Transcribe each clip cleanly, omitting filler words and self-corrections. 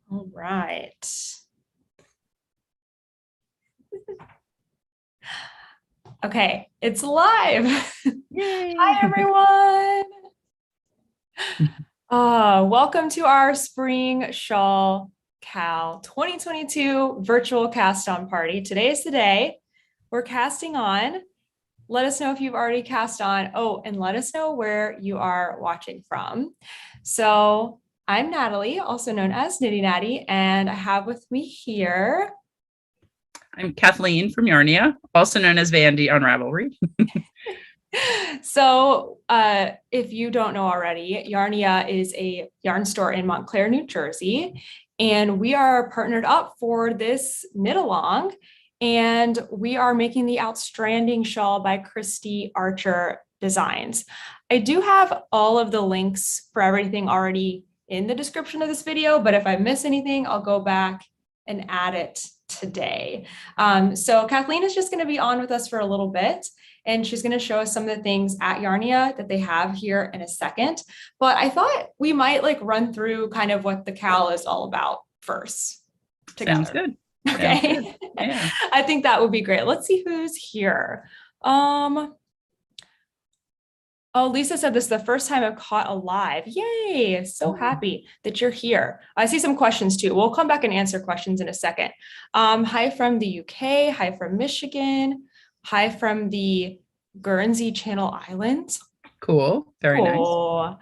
All right. Okay, it's live. Yay! Hi, everyone. Welcome to our Spring Shawl Cal 2022 virtual cast on party. Today is the day we're casting on. Let us know if you've already cast on. Oh, and let us know where you are watching from. So I'm Natalie, also known as Knitty Natty, and I have with me here. I'm Kathleen from Yarnia, also known as Vandy on Ravelry. So if you don't know already, Yarnia is a yarn store in Montclair, New Jersey, and we are partnered up for this knit along, and we are making the Outstanding Shawl by Christy Archer Designs. I do have all of the links for everything already in the description of this video, but if I miss anything, I'll go back and add it today. So Kathleen is just going to be on with us for a little bit, and she's going to show us some of the things at Yarnia that they have here in a second. But I thought we might run through kind of what the Cal is all about first together. Sounds good. Okay. Sounds good. Yeah. I think that would be great. Let's see who's here. Oh, Lisa said this is the first time I've caught a live. Yay. So happy that you're here. I see some questions too. We'll come back and answer questions in a second. Hi from the UK. Hi from Michigan. Hi from the Guernsey Channel Islands. Cool. Very nice.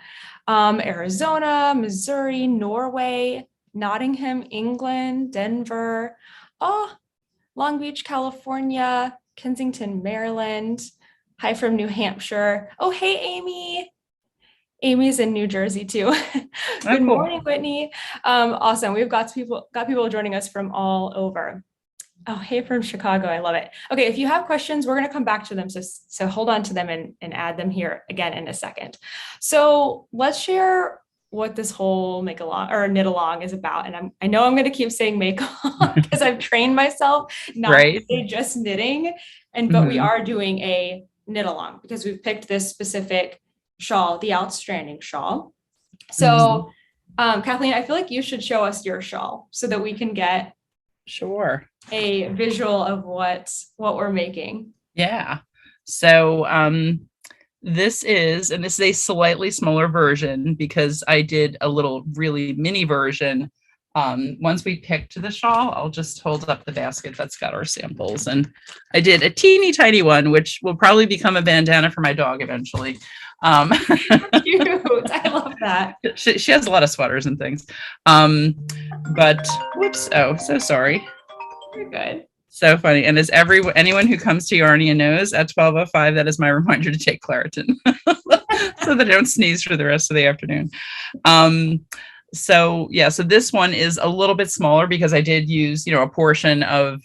Arizona, Missouri, Norway, Nottingham, England, Denver, Long Beach, California, Kensington, Maryland. Hi from New Hampshire. Oh, hey, Amy. Amy's in New Jersey too. Good morning, Whitney. Awesome. We've got people joining us from all over. Oh, hey, from Chicago. I love it. Okay, if you have questions, we're going to come back to them. So hold on to them and add them here again in a second. So let's share what this whole make along or knit along is about. And I know I'm going to keep saying make along because I've trained myself not to say just knitting. But we are doing a knit along because we've picked this specific shawl, the Outstanding Shawl. So Kathleen, I feel like you should show us your shawl so that we can get a visual of what we're making. Yeah. So this is a slightly smaller version because I did a little really mini version. Once we picked the shawl, I'll just hold up the basket that's got our samples. And I did a teeny tiny one, which will probably become a bandana for my dog eventually. Cute. I love that. She has a lot of sweaters and things. But whoops. Oh, so sorry. You're good. So funny. And as anyone who comes to Yarnia knows, at 12:05, that is my reminder to take Claritin so that I don't sneeze for the rest of the afternoon. So this one is a little bit smaller because I did use, a portion of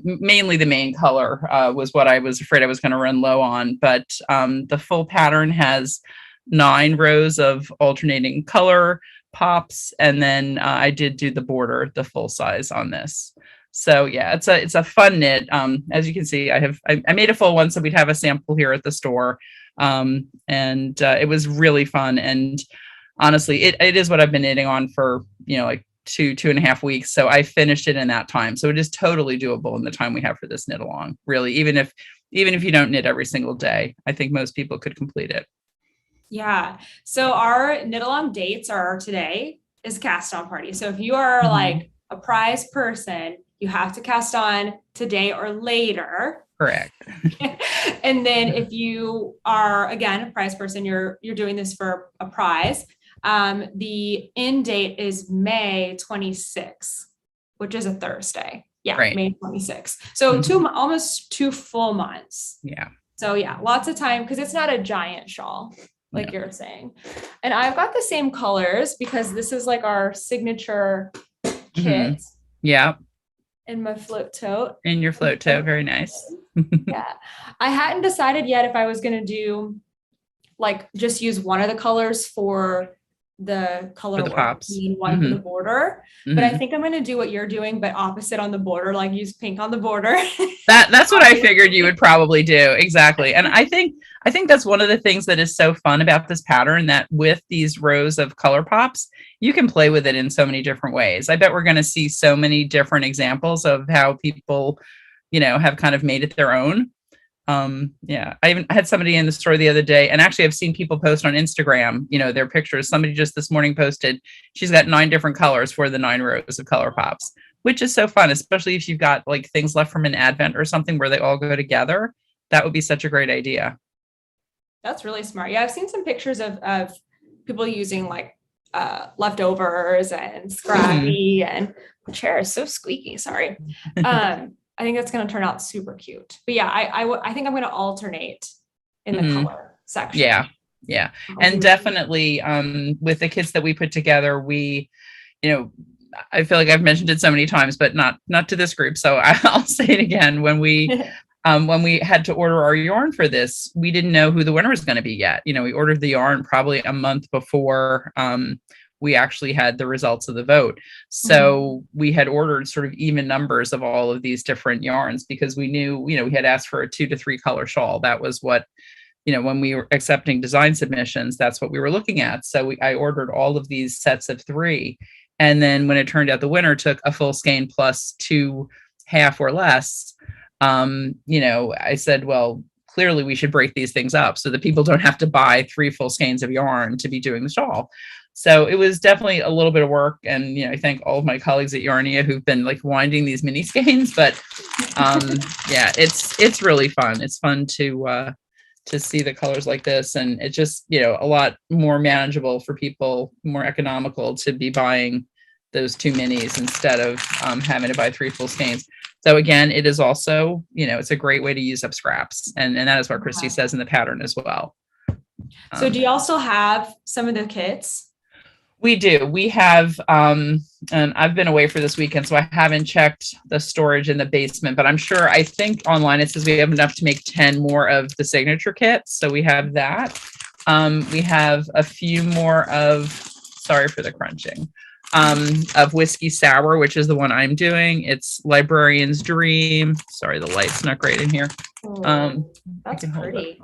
mainly the main color was what I was afraid I was going to run low on. But the full pattern has 9 rows of alternating color pops. And then I did do the border, the full size on this. So yeah, it's a fun knit. As you can see, I made a full one so we'd have a sample here at the store. And it was really fun. And honestly, it is what I've been knitting on for, like 2.5 weeks. So I finished it in that time. So it is totally doable in the time we have for this knit along, really, even if you don't knit every single day, I think most people could complete it. Yeah. So our knit along dates are today is cast on party. So if you are like a prize person, you have to cast on today or later. Correct. And then if you are, again, a prize person, you're doing this for a prize. The end date is May 26th, which is a Thursday. Yeah, right. May 26th. So almost 2 full months. Yeah. So yeah, lots of time because it's not a giant shawl like you're saying. And I've got the same colors because this is like our signature kit. Yeah. In my float tote. In your float tote. Very nice. Yeah. I hadn't decided yet if I was going to do just use one of the colors for the color For the work pops. and one for the border. But I Mhm. think I'm going to do what you're doing, but opposite on the border, like use pink on the border. That's what I figured you would probably do. Exactly. And I think that's one of the things that is so fun about this pattern, that with these rows of color pops, you can play with it in so many different ways. I bet we're going to see so many different examples of how people, have kind of made it their own. Yeah, I even had somebody in the store the other day, and actually I've seen people post on Instagram, their pictures. Somebody just this morning posted, she's got 9 different colors for the 9 rows of color pops, which is so fun, especially if you've got like things left from an advent or something where they all go together. That would be such a great idea. That's really smart. Yeah, I've seen some pictures of people using like leftovers and scrappy and the chair is so squeaky. Sorry. I think that's going to turn out super cute. But yeah, I think I'm going to alternate in the color section. Yeah. And definitely with the kits that we put together, we, I feel like I've mentioned it so many times, but not to this group. So I'll say it again. When we had to order our yarn for this, we didn't know who the winner was going to be yet. We ordered the yarn probably a month before we actually had the results of the vote. So we had ordered sort of even numbers of all of these different yarns because we knew, we had asked for a 2 to 3 color shawl. That was what, when we were accepting design submissions, that's what we were looking at. So I ordered all of these sets of 3. And then when it turned out the winner took a full skein plus 2 half or less, I said, well, clearly we should break these things up so that people don't have to buy 3 full skeins of yarn to be doing the shawl. So it was definitely a little bit of work. And, I thank all of my colleagues at Yarnia who've been like winding these mini skeins, but yeah, it's really fun. It's fun to see the colors like this. And it's just, a lot more manageable for people, more economical to be buying those 2 minis instead of having to buy 3 full skeins. So again, it is also, it's a great way to use up scraps. And that is what Christy says in the pattern as well. So do you also have some of the kits? We do. We have, and I've been away for this weekend, so I haven't checked the storage in the basement, but I think online it says we have enough to make 10 more of the signature kits. So we have that. We have a few more sorry for the crunching, of Whiskey Sour, which is the one I'm doing. It's Librarian's Dream. Sorry, the light's not great in here. That's pretty.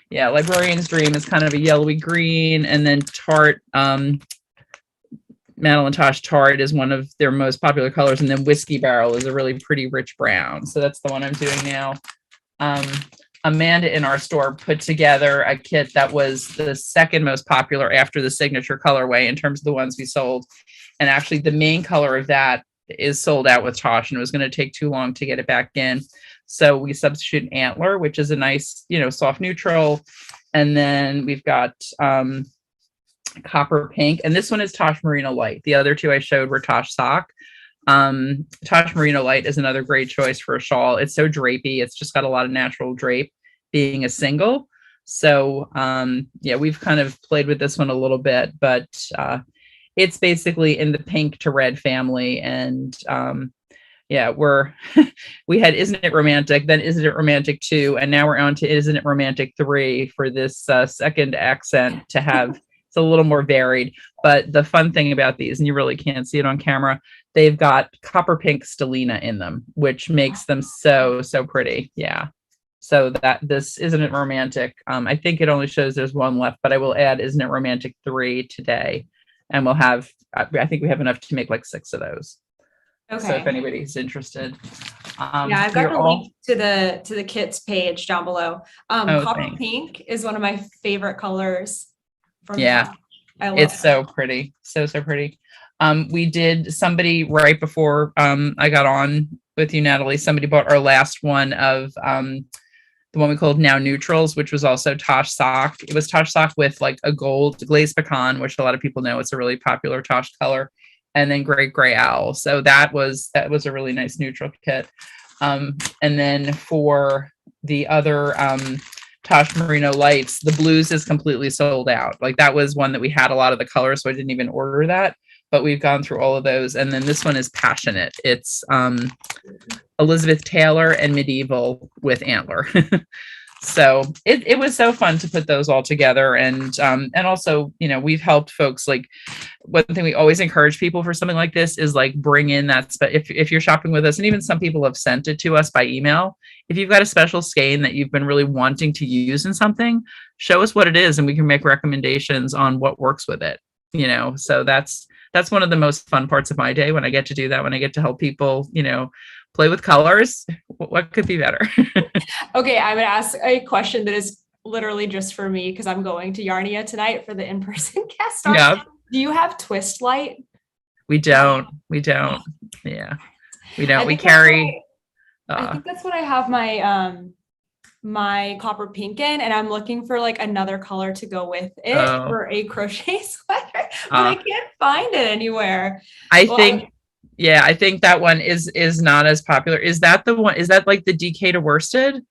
Yeah, Librarian's Dream is kind of a yellowy green, and then Tart, Madeline Tosh Tart is one of their most popular colors, and then Whiskey Barrel is a really pretty rich brown. So that's the one I'm doing now. Amanda in our store put together a kit that was the second most popular after the signature colorway in terms of the ones we sold. And actually the main color of that is sold out with Tosh, and it was going to take too long to get it back in. So we substitute Antler, which is a nice, soft neutral. And then we've got Copper Pink, and this one is Tosh Merino Light. The other 2 I showed were Tosh Sock. Tosh Merino Light is another great choice for a shawl. It's so drapey. It's just got a lot of natural drape being a single. So yeah, we've kind of played with this one a little bit, but it's basically in the pink to red family. And yeah, we had Isn't It Romantic, then Isn't It Romantic 2, and now we're on to Isn't It Romantic 3 for this second accent to have. It's a little more varied, but the fun thing about these, and you really can't see it on camera, they've got copper pink stellina in them, which makes them so pretty. Yeah. So that this Isn't It Romantic, I think it only shows there's 1 left, but I will add Isn't It Romantic 3 today, and we'll have, I think we have enough to make like 6 of those. Okay. So if anybody's interested. Yeah, I've got a link to the kits page down below. Copper Pink is one of my favorite colors. Yeah, it's so pretty. So pretty. We did, somebody right before I got on with you, Natalie, somebody bought our last one of the one we called Now Neutrals, which was also Tosh Sock. It was Tosh Sock with like a gold glazed pecan, which a lot of people know it's a really popular Tosh color, and then Great Gray Owl. So that was a really nice neutral kit. And then for the other Tosh Merino Lights, the blues is completely sold out. Like that was one that we had a lot of the colors, so I didn't even order that, but we've gone through all of those. And then this one is Passionate. It's Elizabeth Taylor and Medieval with Antler. So it was so fun to put those all together. And also, we've helped folks. Like, one thing we always encourage people for something like this is like bring in that. If you're shopping with us, and even some people have sent it to us by email, if you've got a special skein that you've been really wanting to use in something, show us what it is, and we can make recommendations on what works with it. So that's one of the most fun parts of my day, when I get to do that, when I get to help people, play with colors. What could be better? Okay, I'm gonna ask a question that is literally just for me, because I'm going to Yarnia tonight for the in-person cast on. Yeah. Do you have twist light? We don't. Yeah, we don't. We carry. I think that's what I have my copper pink in, and I'm looking for like another color to go with it for a crochet sweater, but I can't find it anywhere. I think that one is not as popular. Is that the one? Is that like the DK to worsted?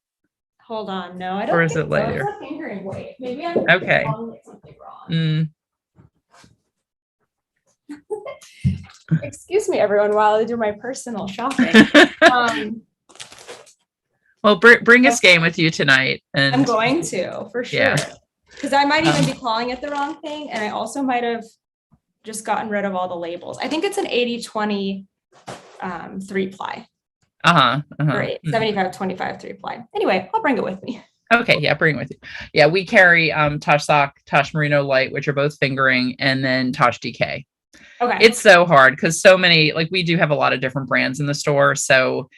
Hold on, no, I don't. Or is it later? It's a fingering weight. Maybe I'm okay. Something wrong. Excuse me, everyone, while I do my personal shopping. Well, bring a skein with you tonight. And I'm going to, for sure. Because I might even be calling it the wrong thing. And I also might have just gotten rid of all the labels. I think it's an 80-20 3-ply. Great. 75-25 3-ply. Anyway, I'll bring it with me. Okay, yeah, bring it with you. Yeah, we carry Tosh Sock, Tosh Merino Light, which are both fingering, and then Tosh DK. Okay. It's so hard because so many, like, we do have a lot of different brands in the store. So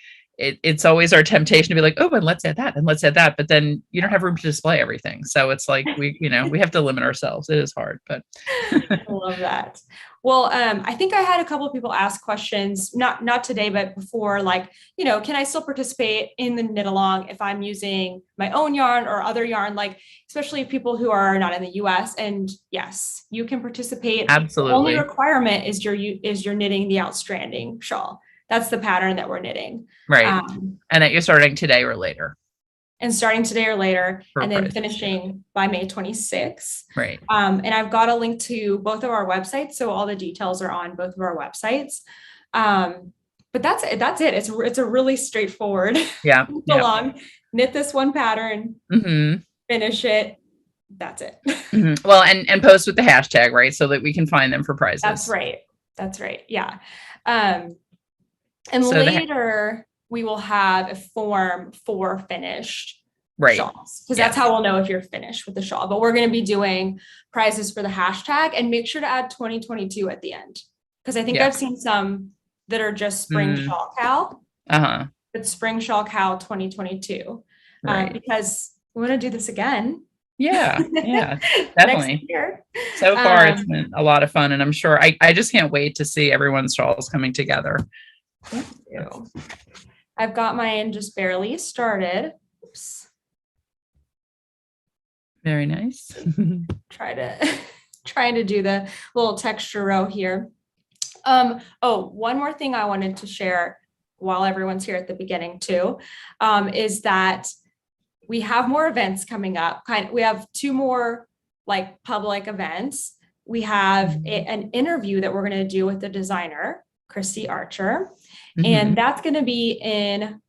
it's always our temptation to be like, oh, and let's add that, and let's add that. But then you don't have room to display everything. So it's like, we have to limit ourselves. It is hard, but. I love that. Well, I think I had a couple of people ask questions, not today, but before, like, can I still participate in the knit along if I'm using my own yarn or other yarn, like, especially people who are not in the US? And yes, you can participate. Absolutely. The only requirement is you're knitting the outstanding shawl. That's the pattern that we're knitting. Right. And that you're starting today or later. And starting today or later, and then finishing by May 26th. Right. And I've got a link to both of our websites, so all the details are on both of our websites. But that's it. It's a really straightforward. Yeah. Along, knit this one pattern, finish it. That's it. Well, and post with the hashtag, right, so that we can find them for prizes. That's right. Yeah. And so later we will have a form for finished shawls, because that's how we'll know if you're finished with the shawl. But we're going to be doing prizes for the hashtag, and make sure to add 2022 at the end, because I think I've seen some that are just spring shawl cow. But spring shawl cow 2022, because we want to do this again. Yeah, definitely. So far, it's been a lot of fun, and I'm sure I just can't wait to see everyone's shawls coming together. Thank you. I've got mine just barely started. Oops. Very nice. Trying to do the little texture row here. One more thing I wanted to share while everyone's here at the beginning too, is that we have more events coming up. We have 2 more like public events. We have an interview that we're going to do with the designer, Christy Archer. And that's going to be in,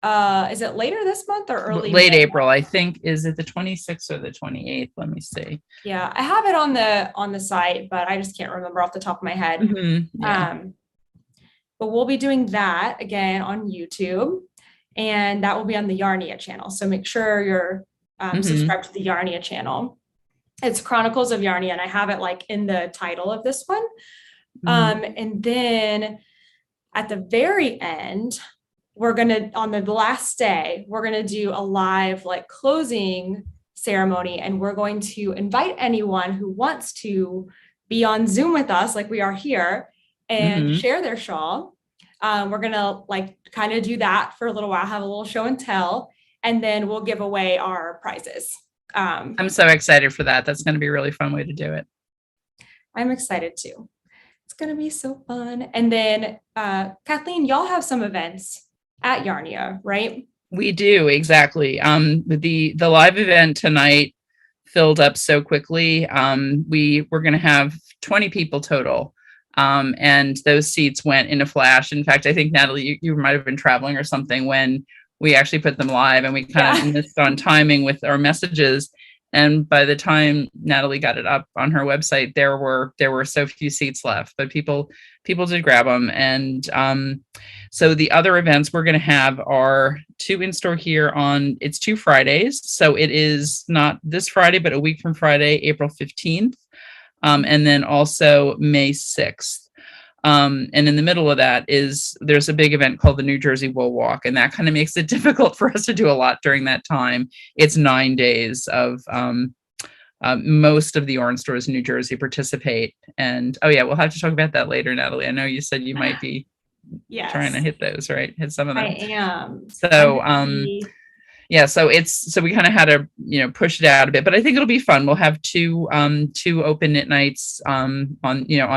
is it later this month or early? Late April, I think. Is it the 26th or the 28th? Let me see. Yeah, I have it on the site, but I just can't remember off the top of my head. But we'll be doing that again on YouTube, and that will be on the Yarnia channel. So make sure you're subscribed to the Yarnia channel. It's Chronicles of Yarnia, and I have it like in the title of this one. And then at the very end, on the last day, we're going to do a live like closing ceremony, and we're going to invite anyone who wants to be on Zoom with us, like we are here, and share their shawl. We're going to like kind of do that for a little while, have a little show and tell, and then we'll give away our prizes. I'm so excited for that. That's going to be a really fun way to do it. I'm excited too. It's going to be so fun. And then, Kathleen, y'all have some events at Yarnia, right? We do, exactly. The live event tonight filled up so quickly. We're going to have 20 people total. And those seats went in a flash. In fact, I think, Natalie, you might have been traveling or something when we actually put them live, and we kind of missed on timing with our messages. And by the time Natalie got it up on her website, there were so few seats left, but people did grab them. And so the other events we're going to have are 2 in store here it's 2 Fridays. So it is not this Friday, but a week from Friday, April 15th. And then also May 6th. And in the middle of that there's a big event called the New Jersey Wool Walk, and that kind of makes it difficult for us to do a lot during that time. It's 9 days of most of the yarn stores in New Jersey participate. And we'll have to talk about that later, Natalie. I know you said you might be trying to hit those, right? Hit some of them. I am. So so we kind of had to, push it out a bit, but I think it'll be fun. We'll have two open knit nights on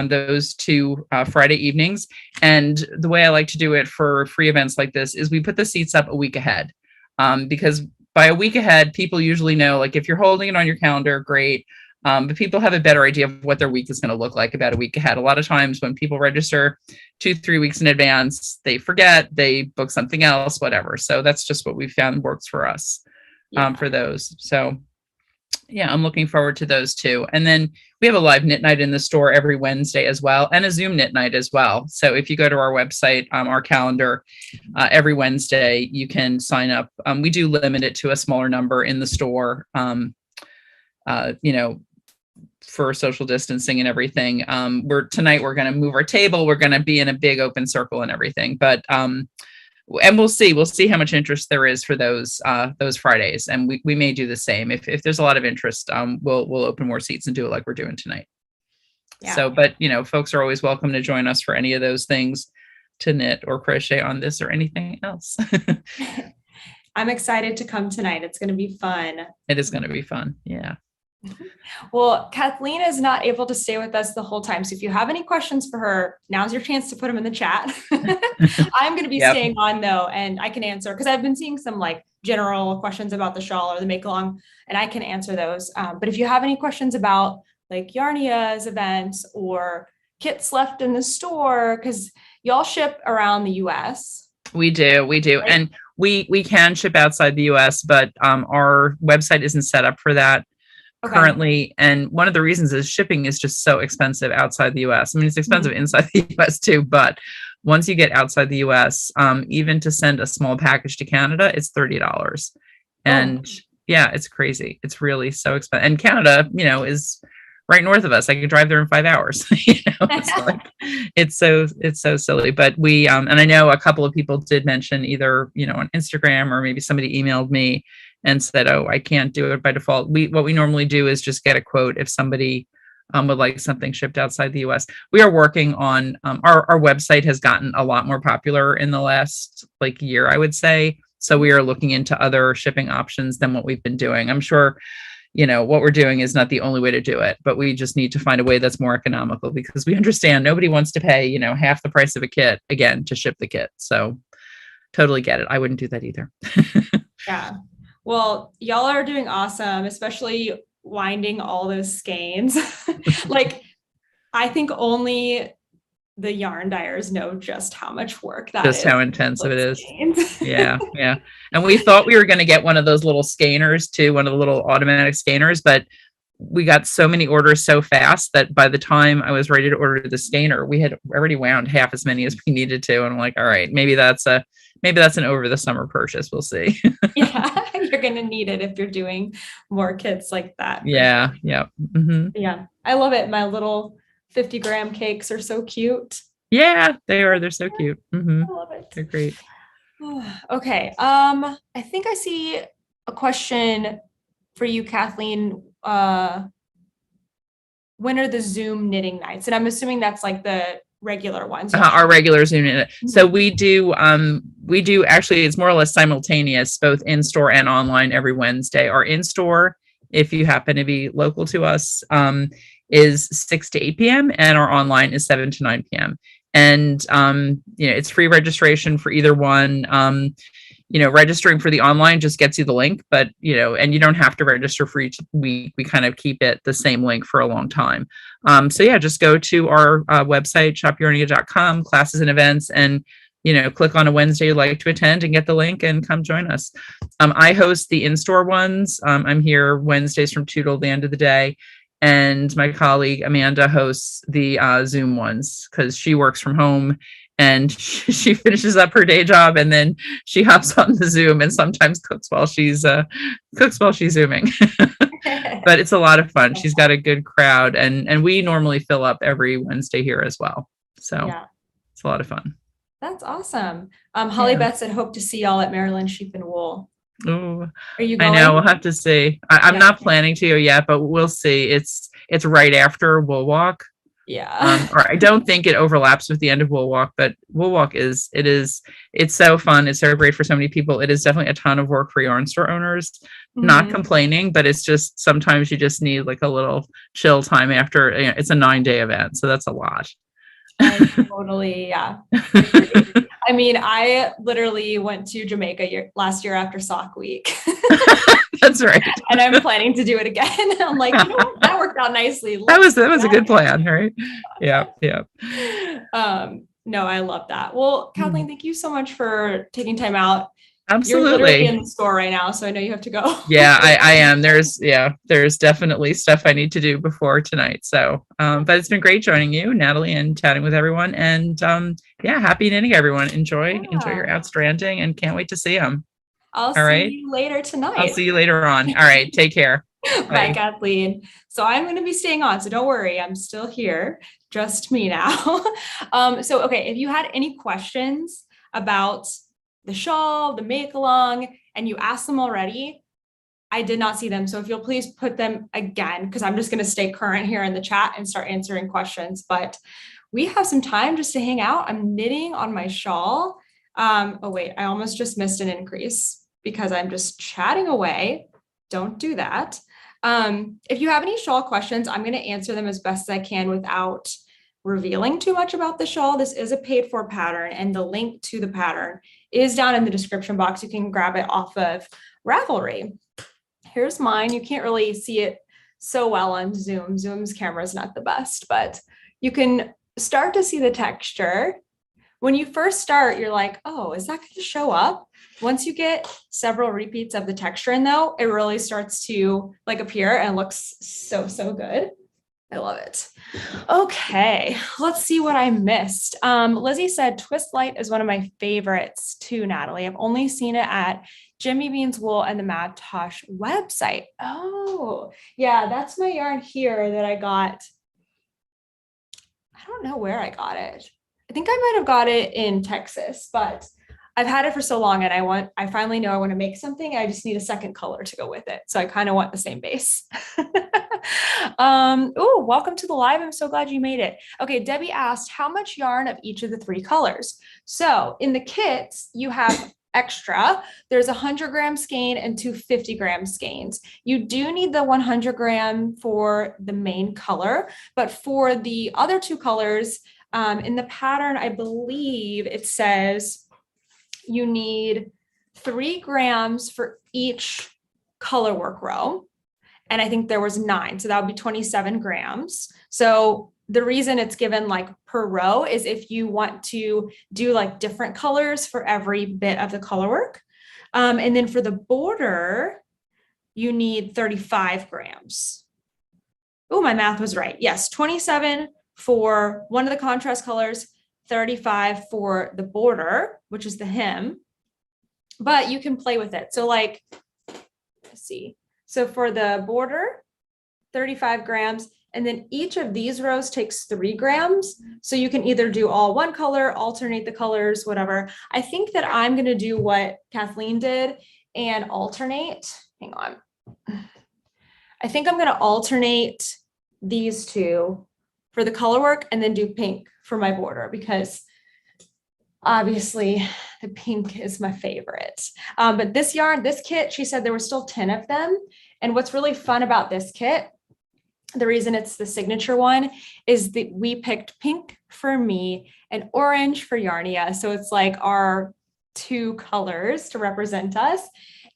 those 2 Friday evenings. And the way I like to do it for free events like this is we put the seats up a week ahead, because by a week ahead, people usually know, like if you're holding it on your calendar, great. But people have a better idea of what their week is going to look like about a week ahead. A lot of times when people register 2-3 weeks in advance, they forget, they book something else, whatever. So that's just what we found works for us for those. So I'm looking forward to those too. And then we have a live knit night in the store every Wednesday as well, and a Zoom knit night as well. So if you go to our website, our calendar, every Wednesday, you can sign up. We do limit it to a smaller number in the store, for social distancing and everything. Tonight we're going to move our table. We're going to be in a big open circle and everything, but, and we'll see how much interest there is for those Fridays. And we may do the same. If there's a lot of interest, we'll open more seats and do it like we're doing tonight. Yeah. So, but folks are always welcome to join us for any of those things, to knit or crochet on this or anything else. I'm excited to come tonight. It's going to be fun. It is going to be fun. Yeah. Well, Kathleen is not able to stay with us the whole time. So if you have any questions for her, now's your chance to put them in the chat. I'm going to be staying on though, and I can answer, because I've been seeing some like general questions about the shawl or the make along, and I can answer those. But if you have any questions about like Yarnia's events or kits left in the store, because y'all ship around the US. We do. Right? And we can ship outside the US, but our website isn't set up for that. Currently. And one of the reasons is shipping is just so expensive outside the US. I mean, it's expensive inside the US too, but once you get outside the US, even to send a small package to Canada, it's $30. And it's crazy. It's really so expensive. And Canada, is right north of us. I could drive there in 5 hours. It's like, it's so silly. But we, and I know a couple of people did mention either, on Instagram, or maybe somebody emailed me and said, "Oh, I can't do it by default." What we normally do is just get a quote if somebody would like something shipped outside the US. We are working on our website has gotten a lot more popular in the last year, I would say. So we are looking into other shipping options than what we've been doing. I'm sure, what we're doing is not the only way to do it, but we just need to find a way that's more economical, because we understand nobody wants to pay, half the price of a kit again to ship the kit. So totally get it. I wouldn't do that either. Yeah. Well, y'all are doing awesome, especially winding all those skeins. I think only the yarn dyers know just how much work that is. Just how intensive it is. Yeah. And we thought we were going to get one of those little skeiners too, one of the little automatic skeiners, but we got so many orders so fast that by the time I was ready to order the skeiner, we had already wound half as many as we needed to. And I'm like, all right, maybe that's an over the summer purchase. We'll see. Yeah, you're going to need it if you're doing more kits like that. Yeah. Sure. Yeah. Mm-hmm. Yeah. I love it. My little 50-gram cakes are so cute. Yeah, they are. They're so cute. Mm-hmm. I love it. They're great. Okay. I think I see a question for you, Kathleen. When are the Zoom knitting nights? And I'm assuming that's like the regular ones. Our regular Zoom knit. So we do actually, it's more or less simultaneous, both in store and online every Wednesday. Our in store, if you happen to be local to us, is 6 to 8 p.m. and our online is 7 to 9 p.m. And, it's free registration for either one. Registering for the online just gets you the link, but, and you don't have to register for each week. We kind of keep it the same link for a long time. Just go to our website, shopyarnia.com, classes and events, and click on a Wednesday you'd like to attend and get the link and come join us. I host the in-store ones. I'm here Wednesdays from 2 till the end of the day. And my colleague Amanda hosts the Zoom ones because she works from home and she finishes up her day job and then she hops on the Zoom and sometimes cooks while she's zooming. But it's a lot of fun. She's got a good crowd, and we normally fill up every Wednesday here as well. So it's a lot of fun. That's awesome. Holly Beth said, hope to see y'all at Maryland Sheep and Wool. Oh, are you going? I know, we'll have to see. I'm not planning to yet, but we'll see. It's right after Wool Walk. Yeah. Or I don't think it overlaps with the end of Wool Walk, but Wool Walk it's so fun. It's so great for so many people. It is definitely a ton of work for yarn store owners. Not complaining, but it's just sometimes you just need like a little chill time after. It's a 9-day event, so that's a lot. Totally, yeah. I mean, I literally went to Jamaica last year after Sock Week. That's right. And I'm planning to do it again. I'm like, that worked out nicely. That was a good plan, right? Yeah. No, I love that. Well, Kathleen, thank you so much for taking time out. Absolutely. You're literally in the store right now, so I know you have to go. Yeah, I am. There's definitely stuff I need to do before tonight. So, but it's been great joining you, Natalie, and chatting with everyone. And happy knitting, everyone. Enjoy your outstanding, and can't wait to see them. I'll see you later tonight. I'll see you later on. All right, take care. Bye, Kathleen. So I'm going to be staying on, so don't worry, I'm still here, just me now. Okay, if you had any questions about the shawl, the make along, and you asked them already, I did not see them. So if you'll please put them again, because I'm just going to stay current here in the chat and start answering questions. But we have some time just to hang out. I'm knitting on my shawl. Oh wait, I almost just missed an increase because I'm just chatting away. Don't do that. If you have any shawl questions, I'm going to answer them as best as I can without revealing too much about the shawl. This is a paid for pattern, and the link to the pattern is down in the description box. You can grab it off of Ravelry. Here's mine. You can't really see it so well on Zoom. Zoom's camera is not the best, but you can start to see the texture. When you first start, you're like, oh, is that going to show up? Once you get several repeats of the texture in though, it really starts to like appear and looks so, so good. I love it. Okay, let's see what I missed. Lizzie said Twist Light is one of my favorites too, Natalie. I've only seen it at Jimmy Bean's Wool and the Mad Tosh website. Oh, yeah, that's my yarn here that I got. I don't know where I got it. I think I might have got it in Texas, but I've had it for so long and I finally know I want to make something. I just need a second color to go with it. So I kind of want the same base. Oh, welcome to the live. I'm so glad you made it. Okay. Debbie asked how much yarn of each of the 3 colors. So in the kits, you have extra. There's 100-gram skein and 2 50-gram skeins. You do need the 100-gram for the main color, but for the other 2 colors, in the pattern, I believe it says you need 3 grams for each color work row. And I think there was 9. So that would be 27 grams. So the reason it's given like per row is if you want to do like different colors for every bit of the color work. And then for the border, you need 35 grams. Oh, my math was right. Yes, 27 for one of the contrast colors, 35 for the border, which is the hem, but you can play with it. So like, let's see. So for the border, 35 grams, and then each of these rows takes 3 grams. So you can either do all one color, alternate the colors, whatever. I think that I'm going to do what Kathleen did and alternate. Hang on. I think I'm going to alternate these 2 for the color work and then do pink for my border because obviously the pink is my favorite. But this yarn, this kit, she said there were still 10 of them. And what's really fun about this kit, the reason it's the signature one is that we picked pink for me and orange for Yarnia. So it's like our 2 colors to represent us.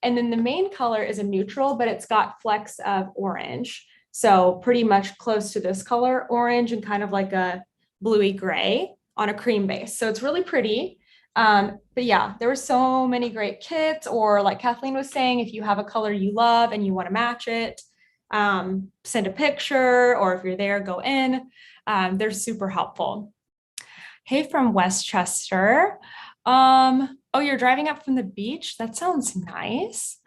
And then the main color is a neutral, but it's got flecks of orange. So pretty much close to this color, orange and kind of like a bluey gray on a cream base. So it's really pretty. But yeah, there were so many great kits, or like Kathleen was saying, if you have a color you love and you want to match it, send a picture, or if you're there, go in. They're super helpful. Hey, from Westchester. Oh, you're driving up from the beach? That sounds nice.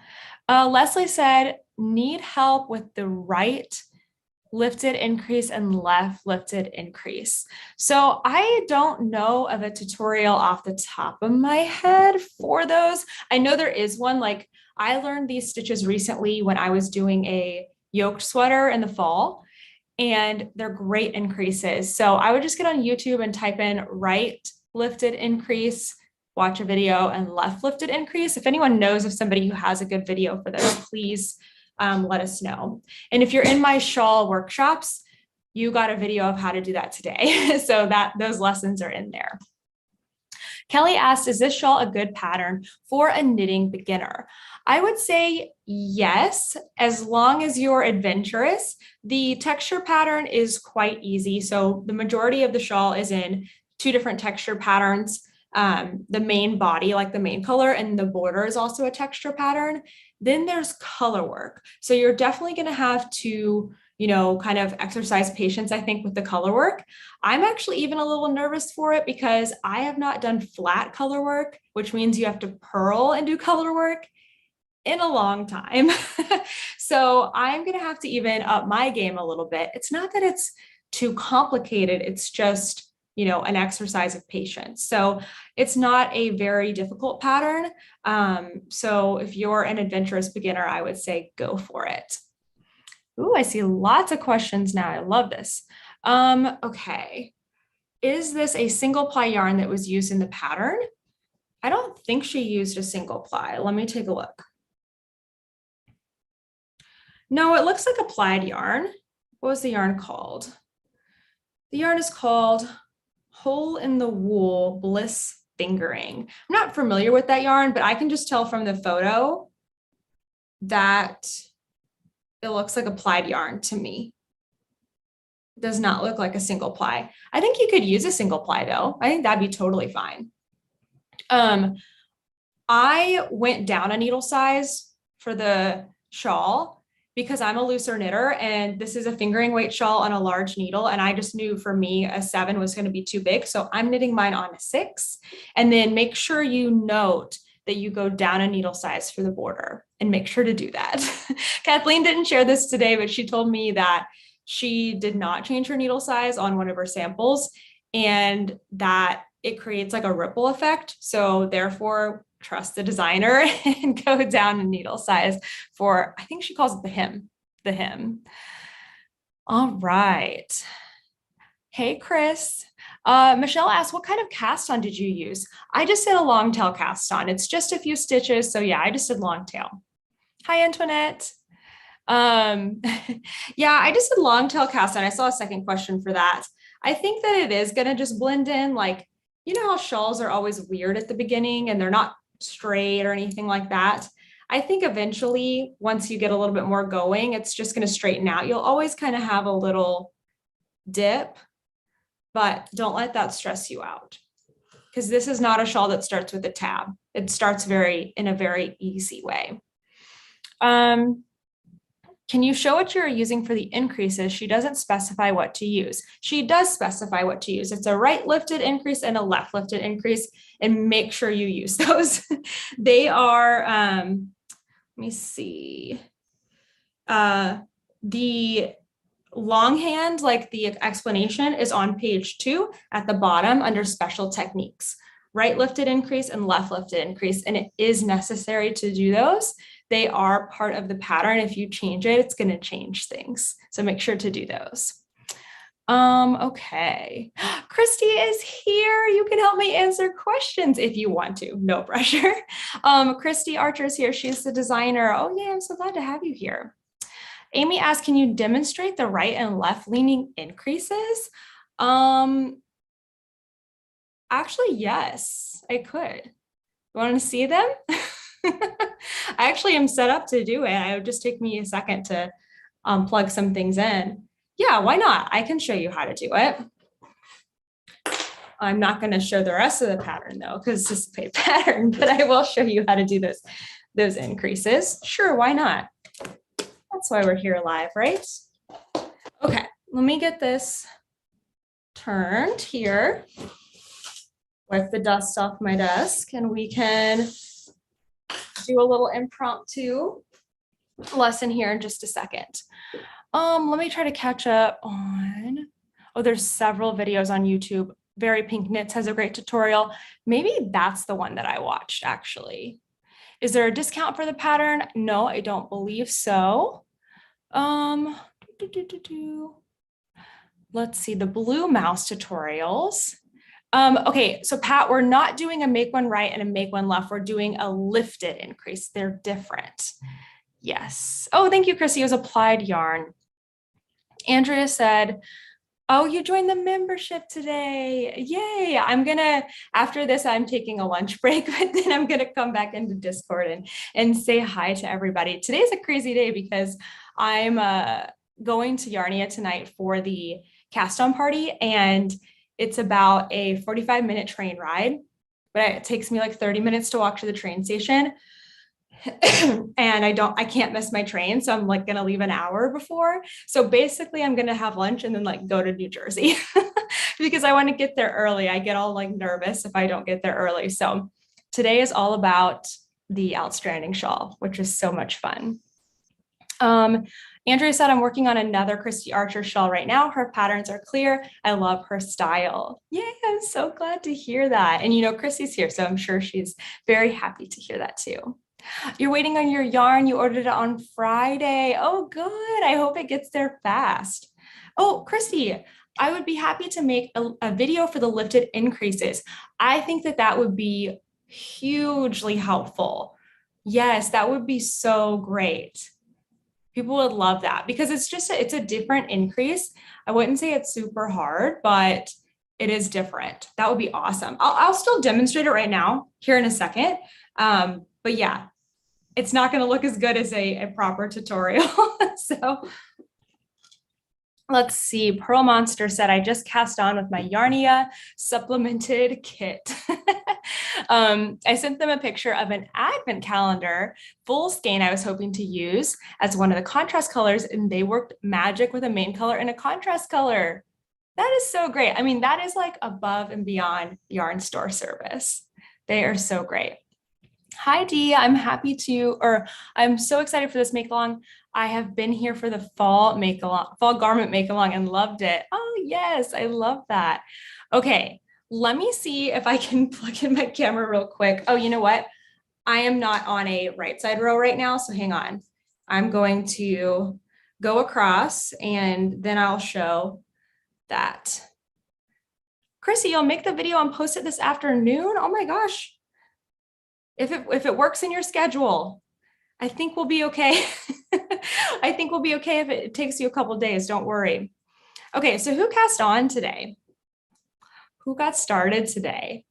Leslie said, need help with the right lifted increase and left lifted increase. So I don't know of a tutorial off the top of my head for those. I know there is one. Like I learned these stitches recently when I was doing a yoked sweater in the fall, and they're great increases. So I would just get on YouTube and type in right lifted increase, watch a video, and left lifted increase. If anyone knows of somebody who has a good video for this, please let us know. And if you're in my shawl workshops, you got a video of how to do that today. So that those lessons are in there. Kelly asked, is this shawl a good pattern for a knitting beginner? I would say yes, as long as you're adventurous. The texture pattern is quite easy. So the majority of the shawl is in two different texture patterns. The main body, like the main color, and the border is also a texture pattern. Then there's color work. So you're definitely going to have to, kind of exercise patience, I think, with the color work. I'm actually even a little nervous for it because I have not done flat color work, which means you have to purl and do color work in a long time. So I'm going to have to even up my game a little bit. It's not that it's too complicated. It's just, an exercise of patience. So it's not a very difficult pattern. So if you're an adventurous beginner, I would say go for it. Ooh, I see lots of questions now. I love this. Okay. Is this a single ply yarn that was used in the pattern? I don't think she used a single ply. Let me take a look. No, it looks like a plied yarn. What was the yarn called? The yarn is called Hole in the Wool Bliss Fingering. I'm not familiar with that yarn, but I can just tell from the photo that it looks like a plied yarn to me. It does not look like a single ply. I think you could use a single ply though. I think that'd be totally fine. I went down a needle size for the shawl because I'm a looser knitter and this is a fingering weight shawl on a large needle. And I just knew for me a 7 was going to be too big. So I'm knitting mine on a 6, and then make sure you note that you go down a needle size for the border, and make sure to do that. Kathleen didn't share this today, but she told me that she did not change her needle size on one of her samples and that it creates like a ripple effect. So therefore, trust the designer and go down a needle size for, I think she calls it the hem. All right. Hey, Chris. Michelle asked, what kind of cast on did you use? I just did a long tail cast on. It's just a few stitches. So yeah, I just did long tail. Hi, Antoinette. Yeah, I just did long tail cast on. I saw a second question for that. I think that it is going to just blend in. Like, you know how shawls are always weird at the beginning and they're not straight or anything like that. I think eventually, once you get a little bit more going, it's just going to straighten out. You'll always kind of have a little dip, but don't let that stress you out, because this is not a shawl that starts with a tab. It starts in a very easy way. Can you show what you're using for the increases? She doesn't specify what to use. She does specify what to use. It's a right lifted increase and a left lifted increase, and make sure you use those. They are, let me see. The longhand, like the explanation, is on page 2 at the bottom under special techniques. Right lifted increase and left lifted increase, and it is necessary to do those. They are part of the pattern. If you change it, it's going to change things. So make sure to do those. Okay. Christy is here. You can help me answer questions if you want to. No pressure. Christy Archer is here. She's the designer. Oh yeah, I'm so glad to have you here. Amy asked, can you demonstrate the right and left leaning increases? Actually, yes, I could. You want to see them? I actually am set up to do it. It would just take me a second to plug some things in. Yeah, why not? I can show you how to do it. I'm not going to show the rest of the pattern though, because this is a pattern, but I will show you how to do those increases. Sure, why not? That's why we're here live, right? Okay, let me get this turned here. Wipe the dust off my desk and we can do a little impromptu lesson here in just a second. Let me try to catch up on, oh, there's several videos on YouTube. Very Pink Knits has a great tutorial. Maybe that's the one that I watched actually. Is there a discount for the pattern? No, I don't believe so. Let's see, the Blue Mouse tutorials. Okay, so Pat, we're not doing a make one right and a make one left. We're doing a lifted increase. They're different. Yes. Oh, thank you, Chrissy. It was applied yarn. Andrea said, oh, you joined the membership today. Yay. After this, I'm taking a lunch break, but then I'm going to come back into Discord and say hi to everybody. Today's a crazy day because I'm going to Yarnia tonight for the cast on party, and it's about a 45-minute train ride, but it takes me like 30 minutes to walk to the train station. And I can't miss my train. So I'm like going to leave an hour before. So basically I'm going to have lunch and then like go to New Jersey because I want to get there early. I get all like nervous if I don't get there early. So today is all about the outstanding shawl, which is so much fun. Andrea said, I'm working on another Christy Archer shawl right now. Her patterns are clear. I love her style. Yay, I'm so glad to hear that. And you know, Christy's here, so I'm sure she's very happy to hear that too. You're waiting on your yarn. You ordered it on Friday. Oh, good. I hope it gets there fast. Oh, Christy, I would be happy to make a video for the lifted increases. I think that would be hugely helpful. Yes, that would be so great. People would love that because it's a different increase. I wouldn't say it's super hard, but it is different. That would be awesome. I'll still demonstrate it right now here in a second. But yeah, it's not going to look as good as a proper tutorial. So let's see. Pearl Monster said, I just cast on with my Yarnia supplemented kit. I sent them a picture of an advent calendar full skein I was hoping to use as one of the contrast colors, and they worked magic with a main color and a contrast color. That is so great. I mean, that is like above and beyond yarn store service. They are so great. Hi, Dee. I'm so excited for this make along. I have been here for the fall garment make along and loved it. Oh, yes, I love that. Okay, let me see if I can plug in my camera real quick. Oh, you know what? I am not on a right side row right now, so hang on. I'm going to go across and then I'll show that. Chrissy, you'll make the video and post it this afternoon? Oh my gosh. If it works in your schedule, I think we'll be okay. I think we'll be okay if it takes you a couple days, don't worry. Okay, so who cast on today? Who got started today?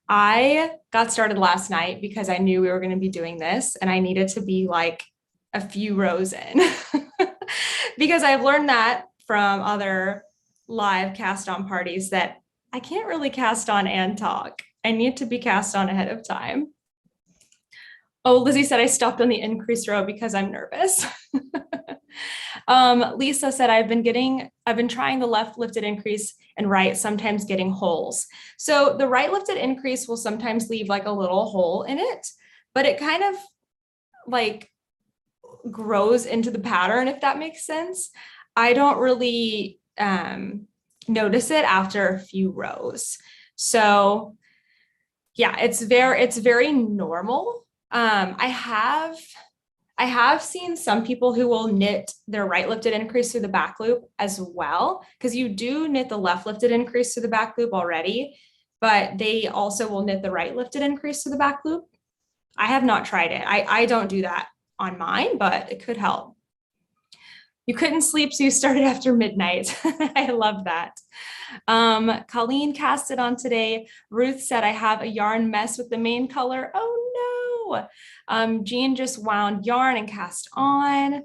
I got started last night because I knew we were going to be doing this and I needed to be like a few rows in because I've learned that from other live cast on parties that I can't really cast on and talk. I need to be cast on ahead of time. Oh, Lizzie said I stopped on the increase row because I'm nervous. Lisa said I've been trying the left lifted increase and right, sometimes getting holes. So the right lifted increase will sometimes leave like a little hole in it, but it kind of like grows into the pattern, if that makes sense. I don't really notice it after a few rows. So yeah, it's very normal. I have seen some people who will knit their right lifted increase through the back loop as well, because you do knit the left lifted increase through the back loop already, but they also will knit the right lifted increase through the back loop. I have not tried it. I don't do that on mine, but it could help. You couldn't sleep, so you started after midnight. I love that. Colleen cast it on today. Ruth said, I have a yarn mess with the main color. Oh no. Jean just wound yarn and cast on.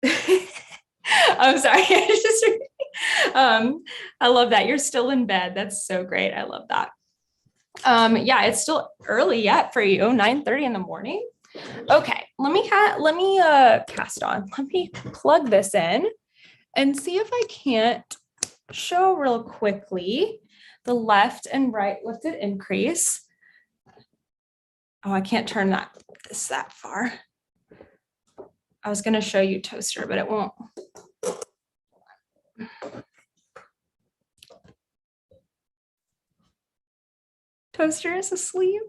I'm sorry. I love that. You're still in bed. That's so great. I love that. Yeah, it's still early yet for you, 9:30 in the morning. Okay, let me cast on. Let me plug this in and see if I can't show real quickly the left and right lifted increase. Oh, I can't turn this that far. I was going to show you toaster, but it won't. Toaster is asleep.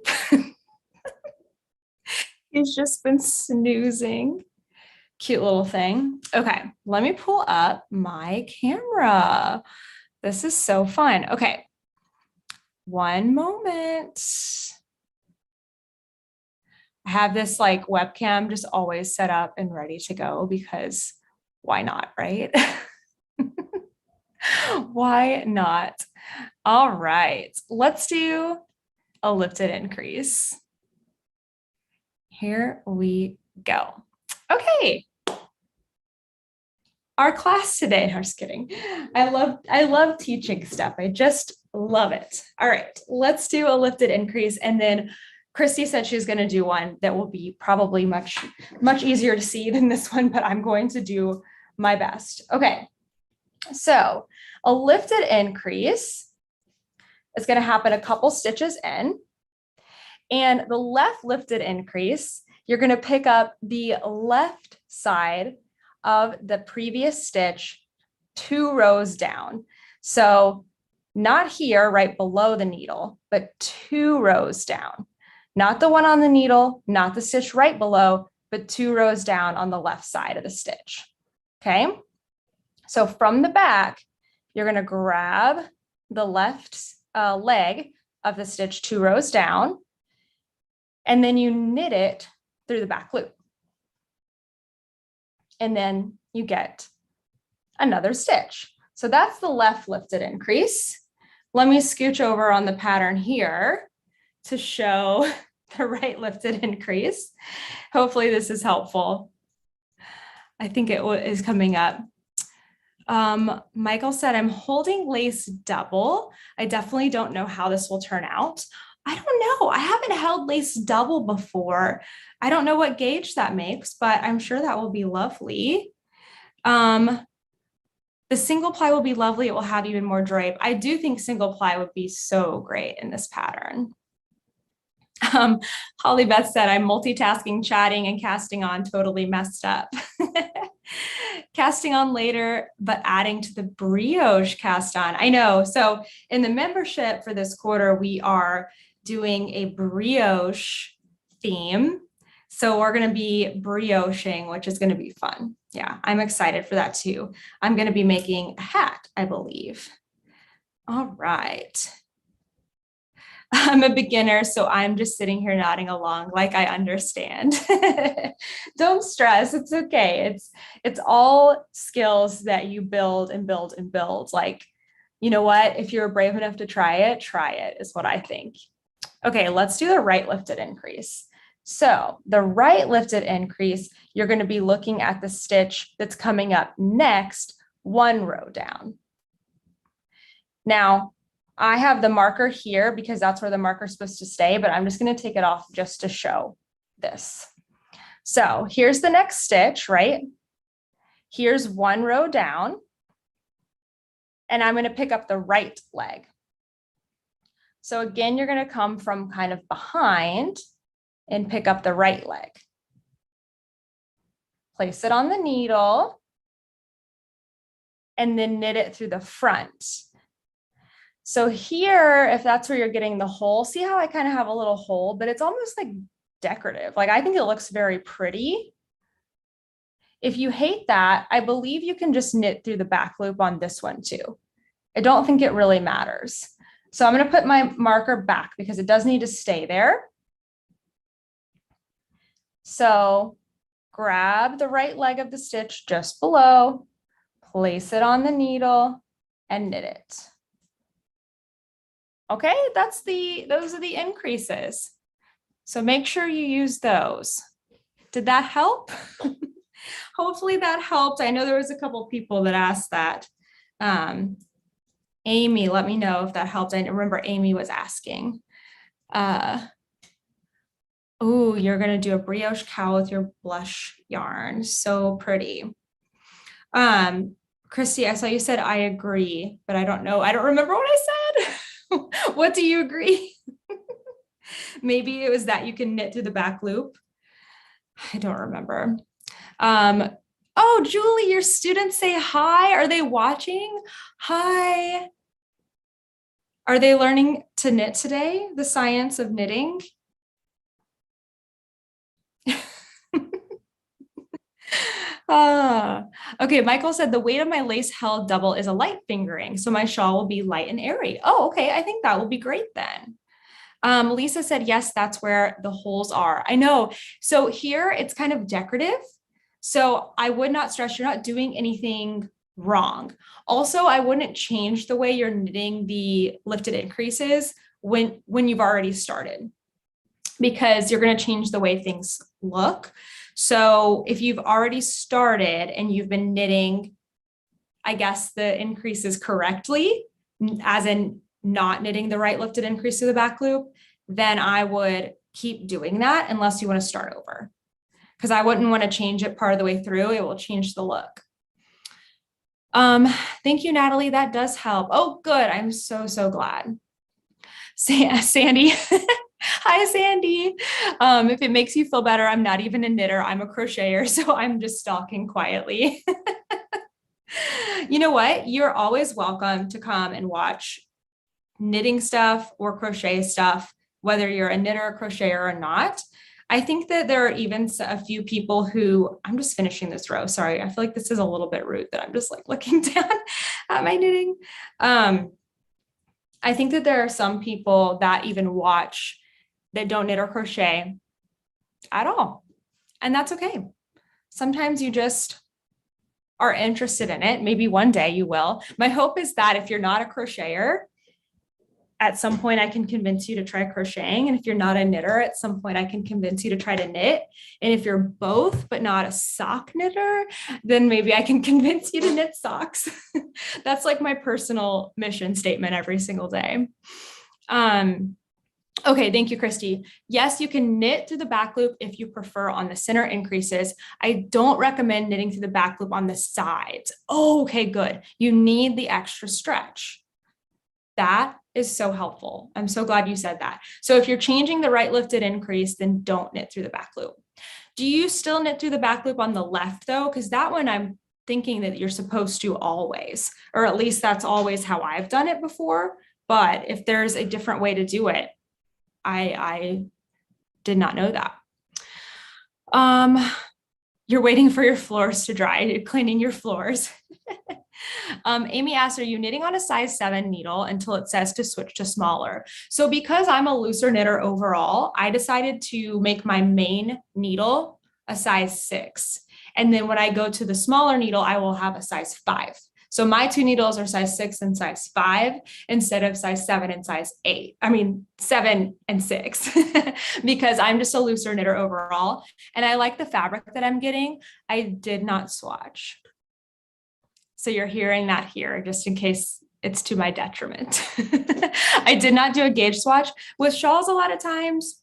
He's just been snoozing. Cute little thing. Okay, let me pull up my camera. This is so fun. Okay, one moment. I have this like webcam just always set up and ready to go because why not, right? Why not? All right, let's do a lifted increase. Here we go. Okay. Our class today, I'm just kidding. I love teaching stuff. I just love it. All right, let's do a lifted increase. And then Christy said she's going to do one that will be probably much easier to see than this one, but I'm going to do my best. Okay, so a lifted increase is going to happen a couple stitches in. And the left lifted increase, you're going to pick up the left side of the previous stitch 2 rows down. So not here, right below the needle, but 2 rows down. Not the one on the needle, not the stitch right below, but 2 rows down on the left side of the stitch. Okay. So from the back, you're going to grab the left leg of the stitch 2 rows down, and then you knit it through the back loop. And then you get another stitch. So that's the left lifted increase. Let me scooch over on the pattern here to show the right lifted increase. Hopefully this is helpful. I think it is coming up. Michael said, I'm holding lace double. I definitely don't know how this will turn out. I don't know. I haven't held lace double before. I don't know what gauge that makes, but I'm sure that will be lovely. The single ply will be lovely. It will have even more drape. I do think single ply would be so great in this pattern. Holly Beth said, I'm multitasking, chatting, and casting on, totally messed up. Casting on later, but adding to the brioche cast on. I know. So in the membership for this quarter, we are doing a brioche theme. So we're going to be brioching, which is going to be fun. Yeah, I'm excited for that too. I'm going to be making a hat, I believe. All right. I'm a beginner, so I'm just sitting here nodding along like I understand. Don't stress. It's okay. It's all skills that you build and build and build. Like, you know what? If you're brave enough to try it is what I think. Okay, let's do the right lifted increase. So the right lifted increase, you're going to be looking at the stitch that's coming up next, 1 row down. Now, I have the marker here because that's where the marker is supposed to stay, but I'm just going to take it off just to show this. So here's the next stitch, right? Here's 1 row down, and I'm going to pick up the right leg. So again, you're going to come from kind of behind and pick up the right leg. Place it on the needle and then knit it through the front. So here, if that's where you're getting the hole, see how I kind of have a little hole, but it's almost like decorative. Like I think it looks very pretty. If you hate that, I believe you can just knit through the back loop on this one too. I don't think it really matters. So I'm going to put my marker back because it does need to stay there. So grab the right leg of the stitch just below, place it on the needle and knit it. Okay, those are the increases. So make sure you use those. Did that help? Hopefully that helped. I know there was a couple people that asked that. Amy, let me know if that helped. I remember Amy was asking. Oh, you're gonna do a brioche cowl with your blush yarn. So pretty. Christy, I saw you said I agree, but I don't know. I don't remember what I said. What do you agree? Maybe it was that you can knit through the back loop. I don't remember. Oh, Julie, your students say hi. Are they watching? Hi. Are they learning to knit today? The science of knitting? Okay, Michael said the weight of my lace held double is a light fingering, so my shawl will be light and airy. Oh, okay, I think that will be great then. Lisa said, yes, that's where the holes are. I know. So here it's kind of decorative. So I would not stress, you're not doing anything wrong. Also, I wouldn't change the way you're knitting the lifted increases when you've already started, because you're going to change the way things look. So if you've already started and you've been knitting, I guess, the increases correctly, as in not knitting the right lifted increase to the back loop, then I would keep doing that unless you want to start over. Because I wouldn't want to change it part of the way through. It will change the look. Thank you, Natalie. That does help. Oh, good. I'm so, so glad. Sandy. Hi, Sandy. If it makes you feel better, I'm not even a knitter. I'm a crocheter, so I'm just stalking quietly. You know what? You're always welcome to come and watch knitting stuff or crochet stuff, whether you're a knitter or crocheter or not. I think that there are even a few people who, I'm just finishing this row. Sorry, I feel like this is a little bit rude that I'm just like looking down at my knitting. I think that there are some people that even watch that don't knit or crochet at all. And that's okay. Sometimes you just are interested in it. Maybe one day you will. My hope is that if you're not a crocheter, at some point I can convince you to try crocheting. And if you're not a knitter, at some point I can convince you to try to knit. And if you're both, but not a sock knitter, then maybe I can convince you to knit socks. That's like my personal mission statement every single day. Okay, thank you, Christy. Yes, you can knit through the back loop if you prefer on the center increases. I don't recommend knitting through the back loop on the sides. Oh, okay, good. You need the extra stretch. That is so helpful. I'm so glad you said that. So if you're changing the right lifted increase, then don't knit through the back loop. Do you still knit through the back loop on the left though? Because that one I'm thinking that you're supposed to always, or at least that's always how I've done it before. But if there's a different way to do it, I did not know that. You're waiting for your floors to dry. You're cleaning your floors. Amy asked, are you knitting on a size 7 needle until it says to switch to smaller? So because I'm a looser knitter overall, I decided to make my main needle a size 6. And then when I go to the smaller needle, I will have a size 5. So my 2 needles are size 6 and size 5 instead of size 7 and size 8. I mean, 7 and 6, because I'm just a looser knitter overall. And I like the fabric that I'm getting. I did not swatch. So you're hearing that here, just in case it's to my detriment. I did not do a gauge swatch. With shawls, a lot of times,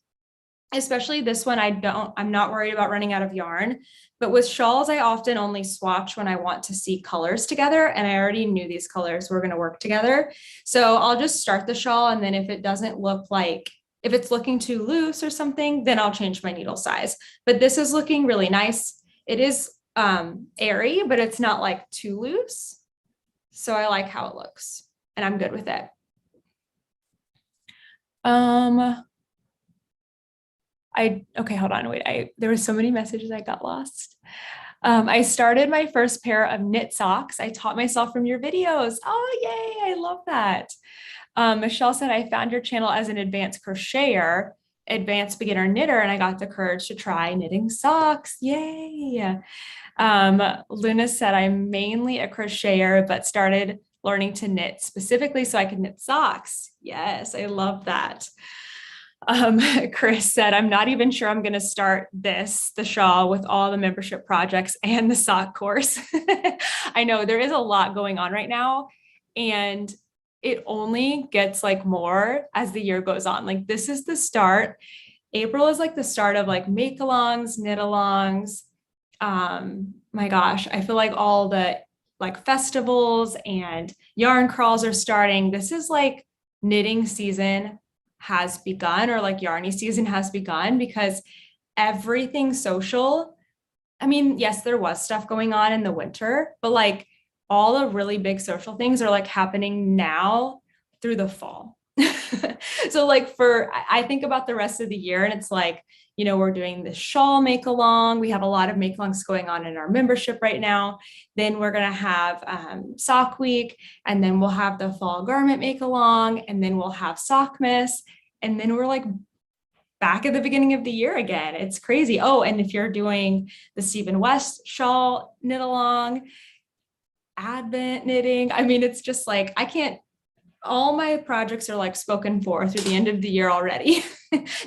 especially this one, I'm not worried about running out of yarn. But with shawls, I often only swatch when I want to see colors together. And I already knew these colors were going to work together. So I'll just start the shawl. And then if it doesn't look like, if it's looking too loose or something, then I'll change my needle size. But this is looking really nice. It is airy, but it's not like too loose. So I like how it looks and I'm good with it. Okay, hold on, wait. There were so many messages I got lost. I started my first pair of knit socks. I taught myself from your videos. Oh, yay, I love that. Michelle said, I found your channel as an advanced crocheter, advanced beginner knitter, and I got the courage to try knitting socks. Yay. Luna said, I'm mainly a crocheter, but started learning to knit specifically so I could knit socks. Yes, I love that. Chris said, I'm not even sure I'm going to start the shawl with all the membership projects and the sock course. I know there is a lot going on right now, and it only gets like more as the year goes on. Like this is the start. April is like the start of like make alongs, knit alongs. My gosh, I feel like all the like festivals and yarn crawls are starting. This is like knitting season has begun, or like Yarny season has begun, because everything social. I mean, yes, there was stuff going on in the winter, but like all the really big social things are like happening now through the fall. So like I think about the rest of the year, and it's like, we're doing the shawl make along. We have a lot of make alongs going on in our membership right now. Then we're going to have sock week, and then we'll have the fall garment make along, and then we'll have sockmas. And then we're like back at the beginning of the year again. It's crazy. Oh, and if you're doing the Stephen West shawl knit along, Advent knitting, I mean, it's just like, all my projects are like spoken for through the end of the year already.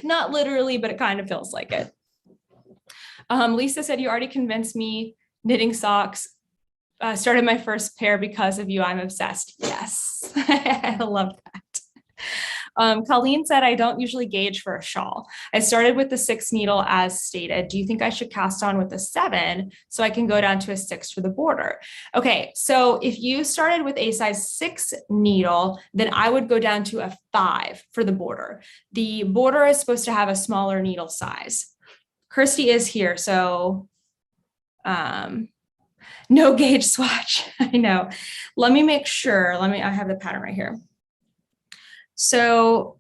Not literally, but it kind of feels like it. Lisa said, you already convinced me knitting socks. Started my first pair because of you. I'm obsessed. Yes, I love that. Colleen said, I don't usually gauge for a shawl. I started with the 6 needle as stated. Do you think I should cast on with a 7 so I can go down to a 6 for the border? Okay, so if you started with a size 6 needle, then I would go down to a 5 for the border. The border is supposed to have a smaller needle size. Kirsty is here, so no gauge swatch. I know. Let me make sure. I have the pattern right here. So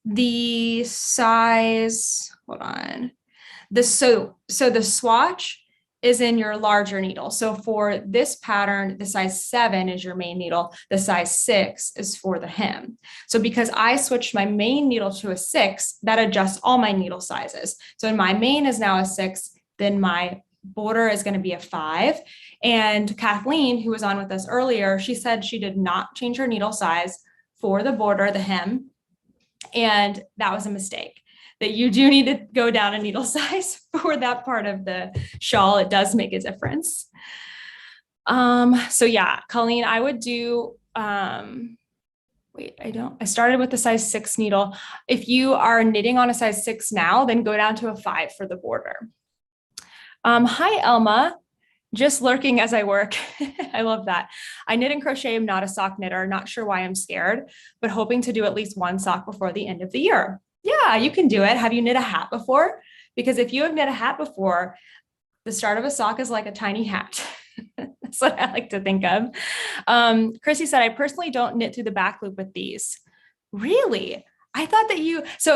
the size, hold on. So the swatch is in your larger needle. So for this pattern, the size 7 is your main needle. The size 6 is for the hem. So because I switched my main needle to a 6, that adjusts all my needle sizes. So my main is now a 6, then my border is going to be a 5. And Kathleen, who was on with us earlier, she said she did not change her needle size for the border, the hem, and that was a mistake. That you do need to go down a needle size for that part of the shawl. It does make a difference. So yeah, Colleen, I would do, I started with the size 6 needle. If you are knitting on a size 6 now, then go down to a 5 for the border. Hi, Elma. Just lurking as I work. I love that. I knit and crochet. I'm not a sock knitter. Not sure why I'm scared, but hoping to do at least 1 sock before the end of the year. Yeah, you can do it. Have you knit a hat before? Because if you have knit a hat before, the start of a sock is like a tiny hat. That's what I like to think of. Chrissy said, I personally don't knit through the back loop with these. Really? I thought that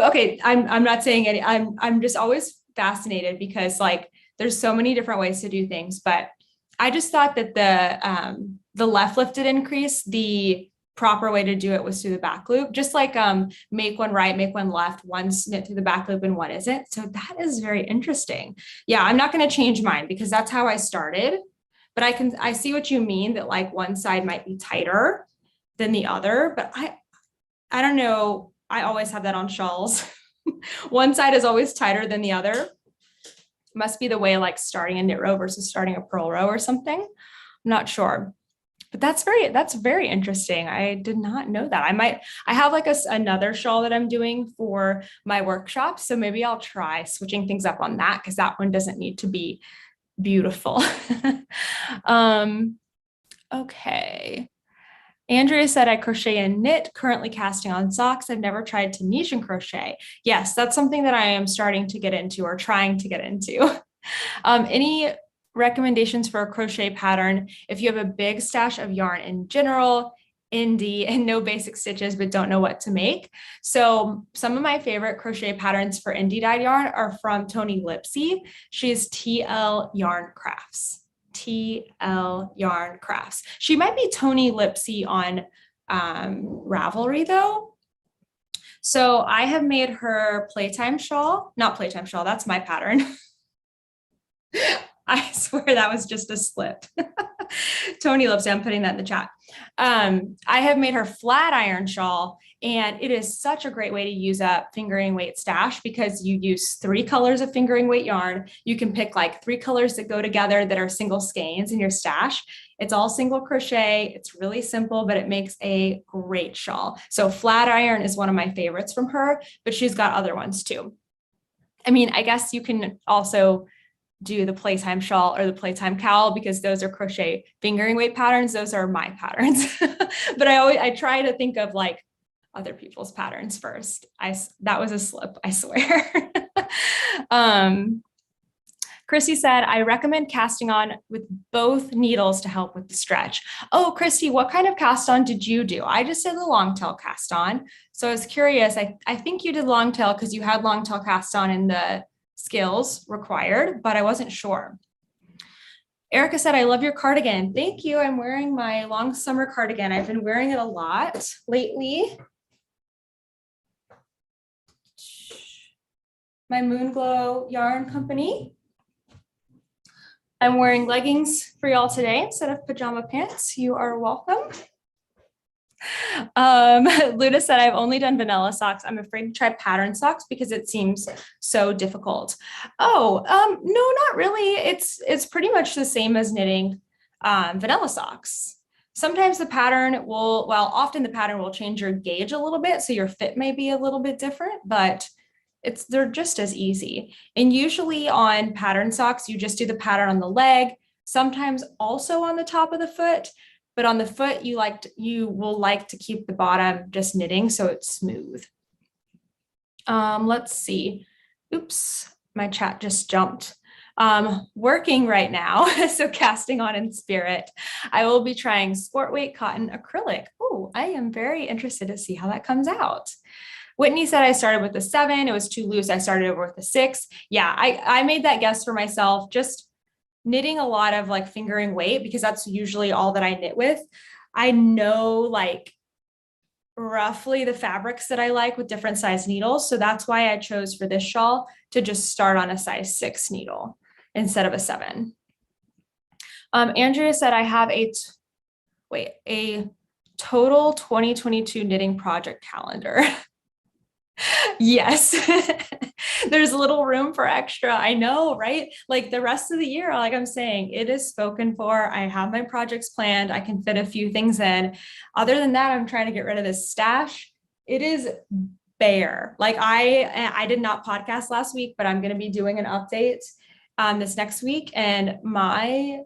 okay, I'm not saying any, I'm just always fascinated because like, there's so many different ways to do things, but I just thought that the left lifted increase, the proper way to do it was through the back loop, just like make one right, make one left, one's knit through the back loop and one isn't. So that is very interesting. Yeah, I'm not going to change mine because that's how I started, but I see what you mean, that like one side might be tighter than the other, but I don't know. I always have that on shawls. One side is always tighter than the other. Must be the way like starting a knit row versus starting a purl row or something. I'm not sure, but that's very interesting. I did not know that. I have like another shawl that I'm doing for my workshop. So maybe I'll try switching things up on that, because that one doesn't need to be beautiful. Okay. Andrea said, I crochet and knit, currently casting on socks. I've never tried to niche and crochet. Yes, that's something that I am starting to get into, or trying to get into. Any recommendations for a crochet pattern if you have a big stash of yarn in general, indie, and no basic stitches, but don't know what to make? So some of my favorite crochet patterns for indie dyed yarn are from Toni Lipsey. She's TL Yarn Crafts. TL Yarn Crafts. She might be Toni Lipsey on Ravelry though. So I have made her playtime shawl, not playtime shawl, that's my pattern. I swear that was just a slip. Tony loves it. I'm putting that in the chat. I have made her flat iron shawl, and it is such a great way to use a fingering weight stash because you use 3 colors of fingering weight yarn. You can pick like 3 colors that go together that are single skeins in your stash. It's all single crochet. It's really simple, but it makes a great shawl. So flat iron is one of my favorites from her, but she's got other ones too. I mean, I guess you can also do the playtime shawl or the playtime cowl because those are crochet fingering weight patterns. Those are my patterns. But I try to think of like other people's patterns first. That was a slip, I swear. Christy said, I recommend casting on with both needles to help with the stretch. Oh, Christy, what kind of cast on did you do? I just did the long tail cast on. So I was curious. I think you did long tail because you had long tail cast on in the skills required, but I wasn't sure. Erica said, I love your cardigan. Thank you. I'm wearing my long summer cardigan. I've been wearing it a lot lately. My Moonglow Yarn Company. I'm wearing leggings for y'all today instead of pajama pants. You are welcome. Luna said, I've only done vanilla socks. I'm afraid to try pattern socks because it seems so difficult. Oh, no, not really. It's pretty much the same as knitting vanilla socks. Sometimes the pattern will, well, often the pattern will change your gauge a little bit. So your fit may be a little bit different, but they're just as easy. And usually on pattern socks, you just do the pattern on the leg, sometimes also on the top of the foot, but on the foot, you will like to keep the bottom just knitting so it's smooth. Let's see. Oops, my chat just jumped. Working right now, so casting on in spirit. I will be trying sport weight cotton acrylic. Oh, I am very interested to see how that comes out. Whitney said I started with a 7. It was too loose. I started over with a 6. Yeah, I made that guess for myself, just knitting a lot of like fingering weight because that's usually all that I knit with. I know like roughly the fabrics that I like with different size needles. So that's why I chose for this shawl to just start on a size 6 needle instead of a 7. Andrea said I have a total 2022 knitting project calendar. Yes, there's little room for extra. I know, right? Like the rest of the year, like I'm saying, it is spoken for. I have my projects planned. I can fit a few things in. Other than that, I'm trying to get rid of this stash. It is bare. Like I did not podcast last week, but I'm going to be doing an update this next week. And my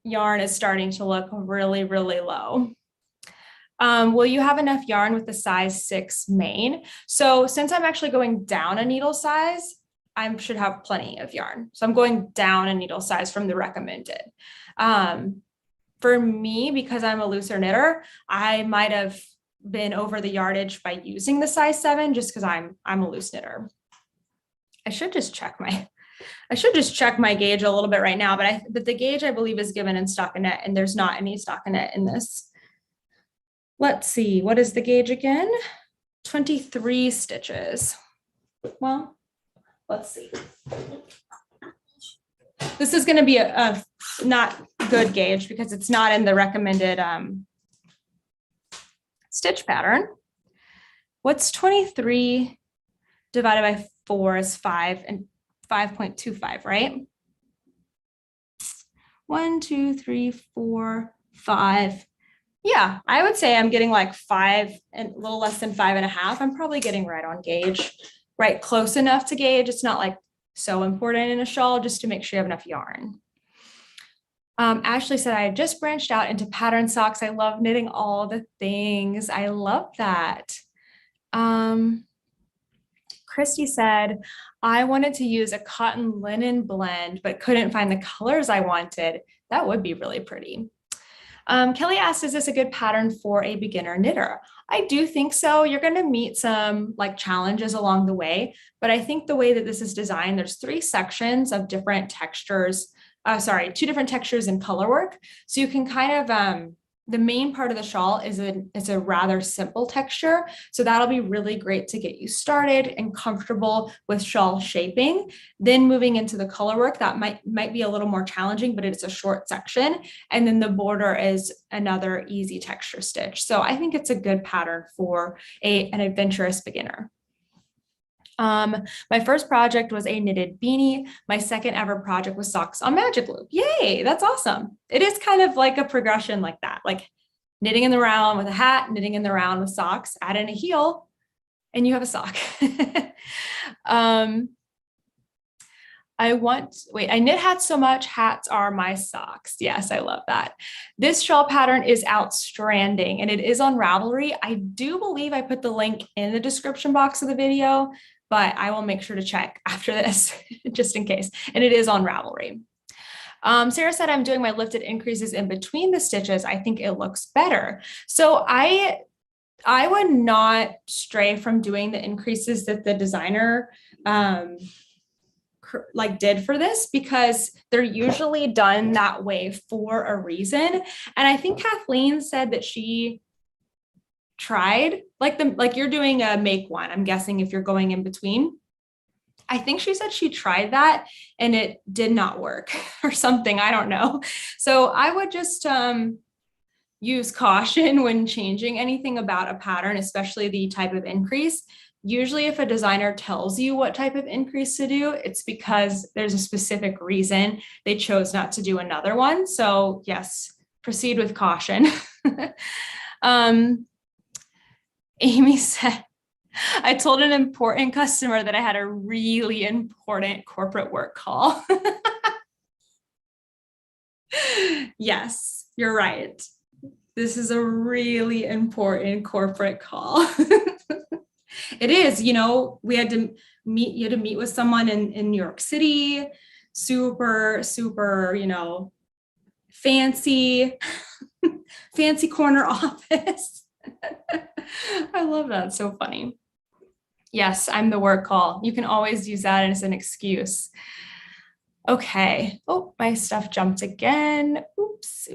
yarn is starting to look really, really low. Will you have enough yarn with the size 6 main? So since I'm actually going down a needle size, I should have plenty of yarn. So I'm going down a needle size from the recommended. For me, because I'm a looser knitter, I might have been over the yardage by using the size 7 just because I'm a loose knitter. I should just check my gauge a little bit right now, but the gauge I believe is given in stockinette, and there's not any stockinette in this. Let's see, what is the gauge again? 23 stitches. Well, let's see. This is going to be a not good gauge because it's not in the recommended stitch pattern. What's 23 divided by 4 is 5 and 5.25, right? 1, 2, 3, 4, 5. Yeah, I would say I'm getting like 5 and a little less than 5.5. I'm probably getting right on gauge, right close enough to gauge. It's not like so important in a shawl, just to make sure you have enough yarn. Ashley said, I just branched out into pattern socks. I love knitting all the things. I love that. Christy said, I wanted to use a cotton linen blend, but couldn't find the colors I wanted. That would be really pretty. Kelly asked, is this a good pattern for a beginner knitter? I do think so. You're going to meet some like challenges along the way, but I think the way that this is designed, there's 3 sections of different textures, 2 different textures and color work. So you can kind of the main part of the shawl is a rather simple texture. So that'll be really great to get you started and comfortable with shawl shaping. Then moving into the color work, that might be a little more challenging, but it's a short section. And then the border is another easy texture stitch. So I think it's a good pattern for an adventurous beginner. My first project was a knitted beanie. My second ever project was socks on magic loop. Yay, that's awesome. It is kind of like a progression like that, like knitting in the round with a hat, knitting in the round with socks, add in a heel, and you have a sock. I knit hats so much, hats are my socks. Yes, I love that. This shawl pattern is outstanding and it is on Ravelry. I do believe I put the link in the description box of the video, but I will make sure to check after this just in case. And it is on Ravelry. Sarah said, I'm doing my lifted increases in between the stitches. I think it looks better. So I would not stray from doing the increases that the designer did for this, because they're usually done that way for a reason. And I think Kathleen said that she tried like you're doing a make one. I'm guessing if you're going in between, I think she said she tried that and it did not work or something. I don't know. So I would just use caution when changing anything about a pattern, especially the type of increase. Usually if a designer tells you what type of increase to do, it's because there's a specific reason they chose not to do another one. So yes, proceed with caution. Amy said, I told an important customer that I had a really important corporate work call. Yes, you're right. This is a really important corporate call. It is, we had to meet with someone in New York City, super, fancy corner office. I love that. So funny. Yes, I'm the work call. You can always use that as an excuse. Okay. Oh, my stuff jumped again. Oops.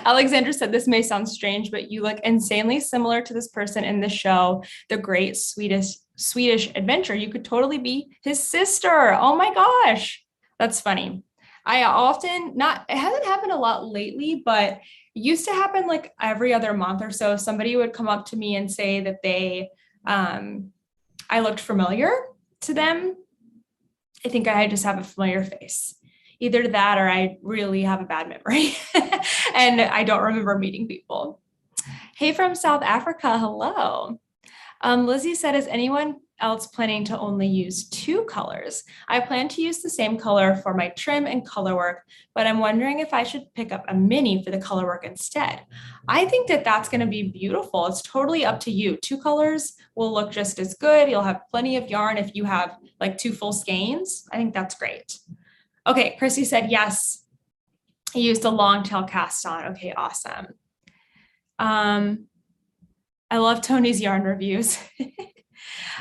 Alexandra said, this may sound strange, but you look insanely similar to this person in the show, The Great Swedish Adventure. You could totally be his sister. Oh my gosh. That's funny. It hasn't happened a lot lately, but it used to happen like every other month or so. Somebody would come up to me and say that I looked familiar to them. I think I just have a familiar face. Either that or I really have a bad memory and I don't remember meeting people. Hey, from South Africa, hello. Lizzie said, is anyone else planning to only use 2 colors? I plan to use the same color for my trim and color work, but I'm wondering if I should pick up a mini for the color work instead. I think that that's going to be beautiful. It's totally up to you. 2 colors will look just as good. You'll have plenty of yarn if you have like 2 full skeins. I think that's great. Okay, Chrissy said, yes, I used a long tail cast on. Okay, awesome. I love Tony's yarn reviews.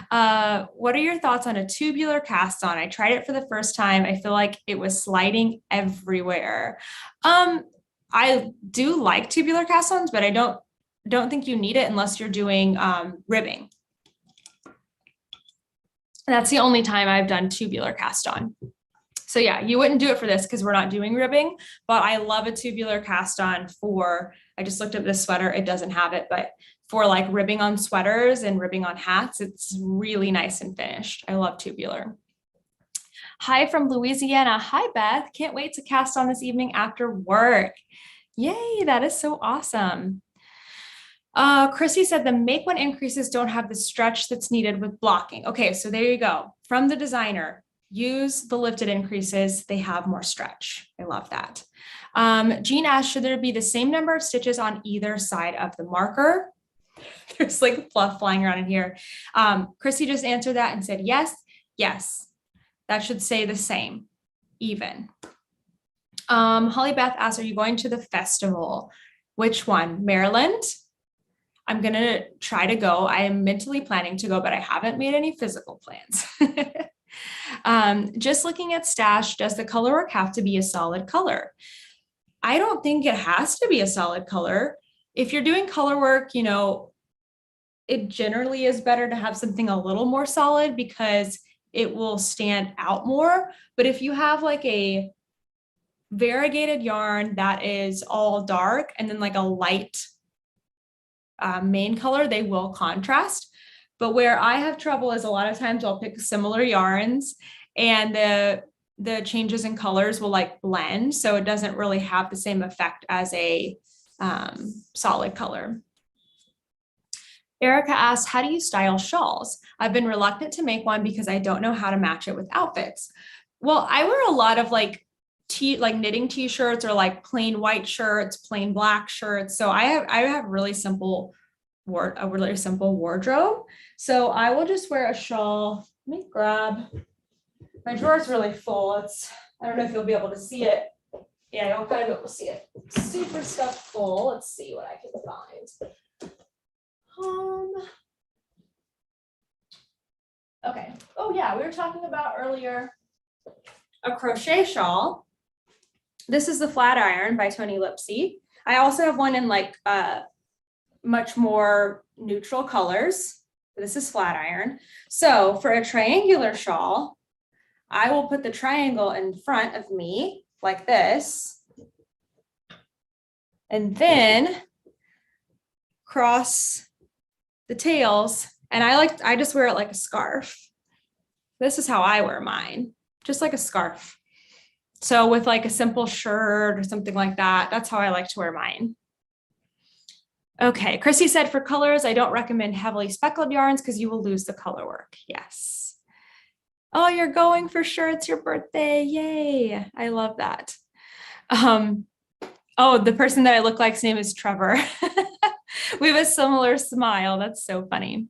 What are your thoughts on a tubular cast on? I tried it for the first time. I feel like it was sliding everywhere. I do like tubular cast ons, but I don't think you need it unless you're doing ribbing. That's the only time I've done tubular cast on. So yeah, you wouldn't do it for this because we're not doing ribbing, but I love a tubular cast on I just looked at this sweater, it doesn't have it, but for like ribbing on sweaters and ribbing on hats, it's really nice and finished. I love tubular. Hi from Louisiana. Hi, Beth. Can't wait to cast on this evening after work. Yay, that is so awesome. Chrissy said the make one increases don't have the stretch that's needed with blocking. Okay, so there you go. From the designer, use the lifted increases. They have more stretch. I love that. Jean asked, should there be the same number of stitches on either side of the marker? There's like fluff flying around in here. Chrissy just answered that and said, yes. That should say the same, even. Holly Beth asked, are you going to the festival? Which one? Maryland? I'm going to try to go. I am mentally planning to go, but I haven't made any physical plans. Just looking at stash, does the color work have to be a solid color? I don't think it has to be a solid color. If you're doing color work, you know, it generally is better to have something a little more solid because it will stand out more. But if you have like a variegated yarn that is all dark and then like a light main color, they will contrast. But where I have trouble is a lot of times I'll pick similar yarns and the changes in colors will like blend. So it doesn't really have the same effect as a solid color. Erica asked, how do you style shawls? I've been reluctant to make one because I don't know how to match it with outfits. Well, I wear a lot of like knitting t-shirts or like plain white shirts, plain black shirts. So I have a really simple wardrobe. So I will just wear a shawl. Let me grab, my drawer is really full. I don't know if you'll be able to see it. Yeah, you'll kind of be able to see it. Super stuffed full. Let's see what I can find. Okay. Oh yeah, we were talking about earlier a crochet shawl. This is the flat iron by Tony Lipsy. I also have one in like much more neutral colors. This is flat iron. So for a triangular shawl, I will put the triangle in front of me like this, and then cross the tails. And I just wear it like a scarf. This is how I wear mine, just like a scarf. So with like a simple shirt or something like that, that's how I like to wear mine. Okay, Chrissy said for colors, I don't recommend heavily speckled yarns because you will lose the color work. Yes. Oh, you're going for sure. It's your birthday. Yay. I love that. Oh, the person that I look like's name is Trevor. We have a similar smile. That's so funny.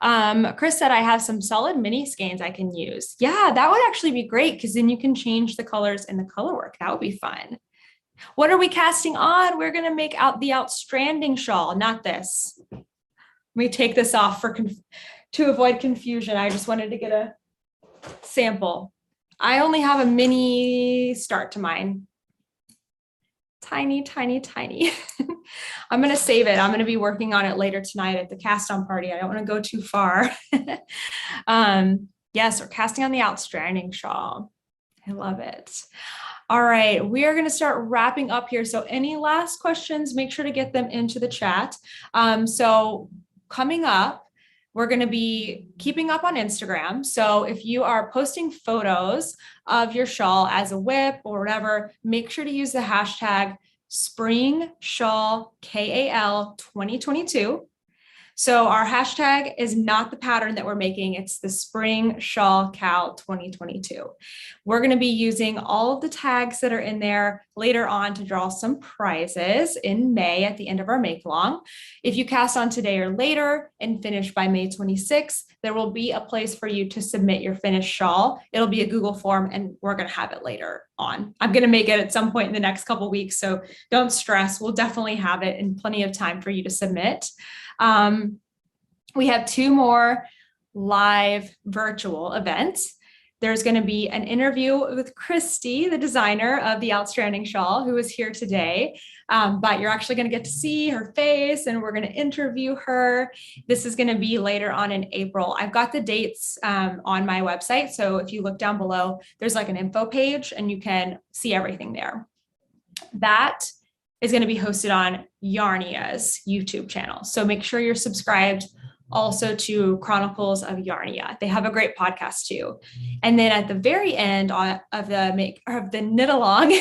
Chris said, I have some solid mini skeins I can use. Yeah, that would actually be great because then you can change the colors in the color work. That would be fun. What are we casting on? We're going to make out the outstanding shawl, not this. Let me take this off to avoid confusion. I just wanted to get a sample. I only have a mini start to mine. Tiny, tiny, tiny. I'm going to save it. I'm going to be working on it later tonight at the cast on party. I don't want to go too far. Yes, we're casting on the outstanding shawl. I love it. All right, we are going to start wrapping up here. So any last questions, make sure to get them into the chat. So coming up, we're going to be keeping up on Instagram. So if you are posting photos of your shawl as a whip or whatever, make sure to use the hashtag Spring Shawl KAL 2022. So our hashtag is not the pattern that we're making. It's the Spring Shawl Cal 2022. We're going to be using all of the tags that are in there later on to draw some prizes in May at the end of our make along. If you cast on today or later and finish by May 26th, there will be a place for you to submit your finished shawl. It'll be a Google form and we're going to have it later on. I'm going to make it at some point in the next couple of weeks. So don't stress. We'll definitely have it in plenty of time for you to submit. We have 2 more live virtual events. There's going to be an interview with Christy, the designer of the outstanding shawl, who is here today. But you're actually going to get to see her face and we're going to interview her. This is going to be later on in April. I've got the dates on my website. So if you look down below, there's like an info page and you can see everything there. That is going to be hosted on Yarnia's YouTube channel. So make sure you're subscribed also to Chronicles of Yarnia. They have a great podcast too. And then at the very end of the knit along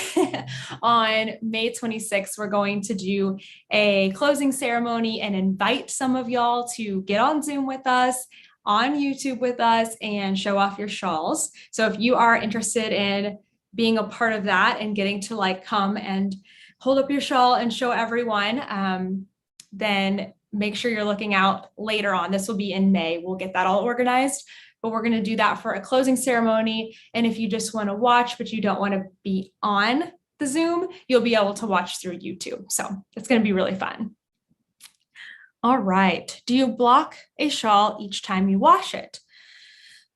on May 26th, we're going to do a closing ceremony and invite some of y'all to get on Zoom with us, on YouTube with us, and show off your shawls. So if you are interested in being a part of that and getting to like come and hold up your shawl and show everyone, then make sure you're looking out later on. This will be in May. We'll get that all organized, but we're going to do that for a closing ceremony. And if you just want to watch, but you don't want to be on the Zoom, you'll be able to watch through YouTube. So it's going to be really fun. All right. Do you block a shawl each time you wash it?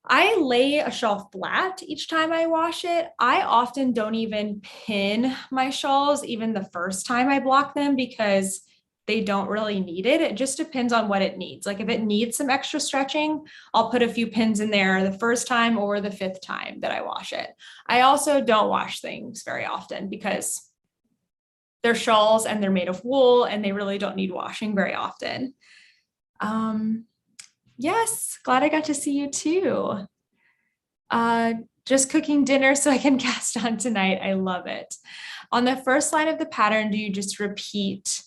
I lay a shawl flat each time I wash it. I often don't even pin my shawls even the first time I block them because they don't really need it. It just depends on what it needs. Like if it needs some extra stretching, I'll put a few pins in there the first time or the fifth time that I wash it. I also don't wash things very often because they're shawls and they're made of wool and they really don't need washing very often. Yes, glad I got to see you too. Uh, just cooking dinner so I can cast on tonight. I love it. On the first line of the pattern, do you just repeat?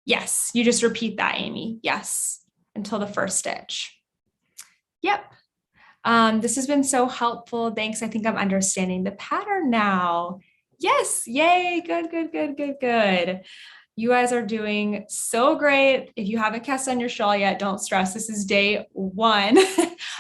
Yes, you just repeat that, Amy. Yes, until the first stitch. Yep. This has been so helpful. Thanks. I think I'm understanding the pattern now. Yes, yay. Good, good, good, good, good. You guys are doing so great. If you haven't cast on your shawl yet, don't stress. This is day 1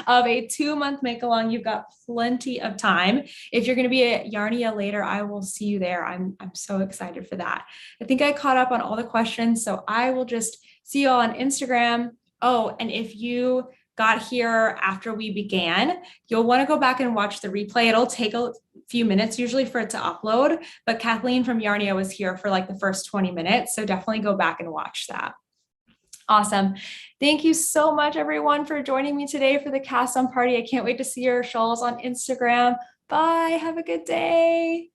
of a 2-month make along. You've got plenty of time. If you're going to be at Yarnia later, I will see you there. I'm so excited for that. I think I caught up on all the questions, so I will just see you all on Instagram. Oh, and if you got here after we began, you'll want to go back and watch the replay. It'll take a few minutes usually for it to upload, but Kathleen from Yarnia was here for like the first 20 minutes. So definitely go back and watch that. Awesome. Thank you so much, everyone, for joining me today for the cast on party. I can't wait to see your shawls on Instagram. Bye. Have a good day.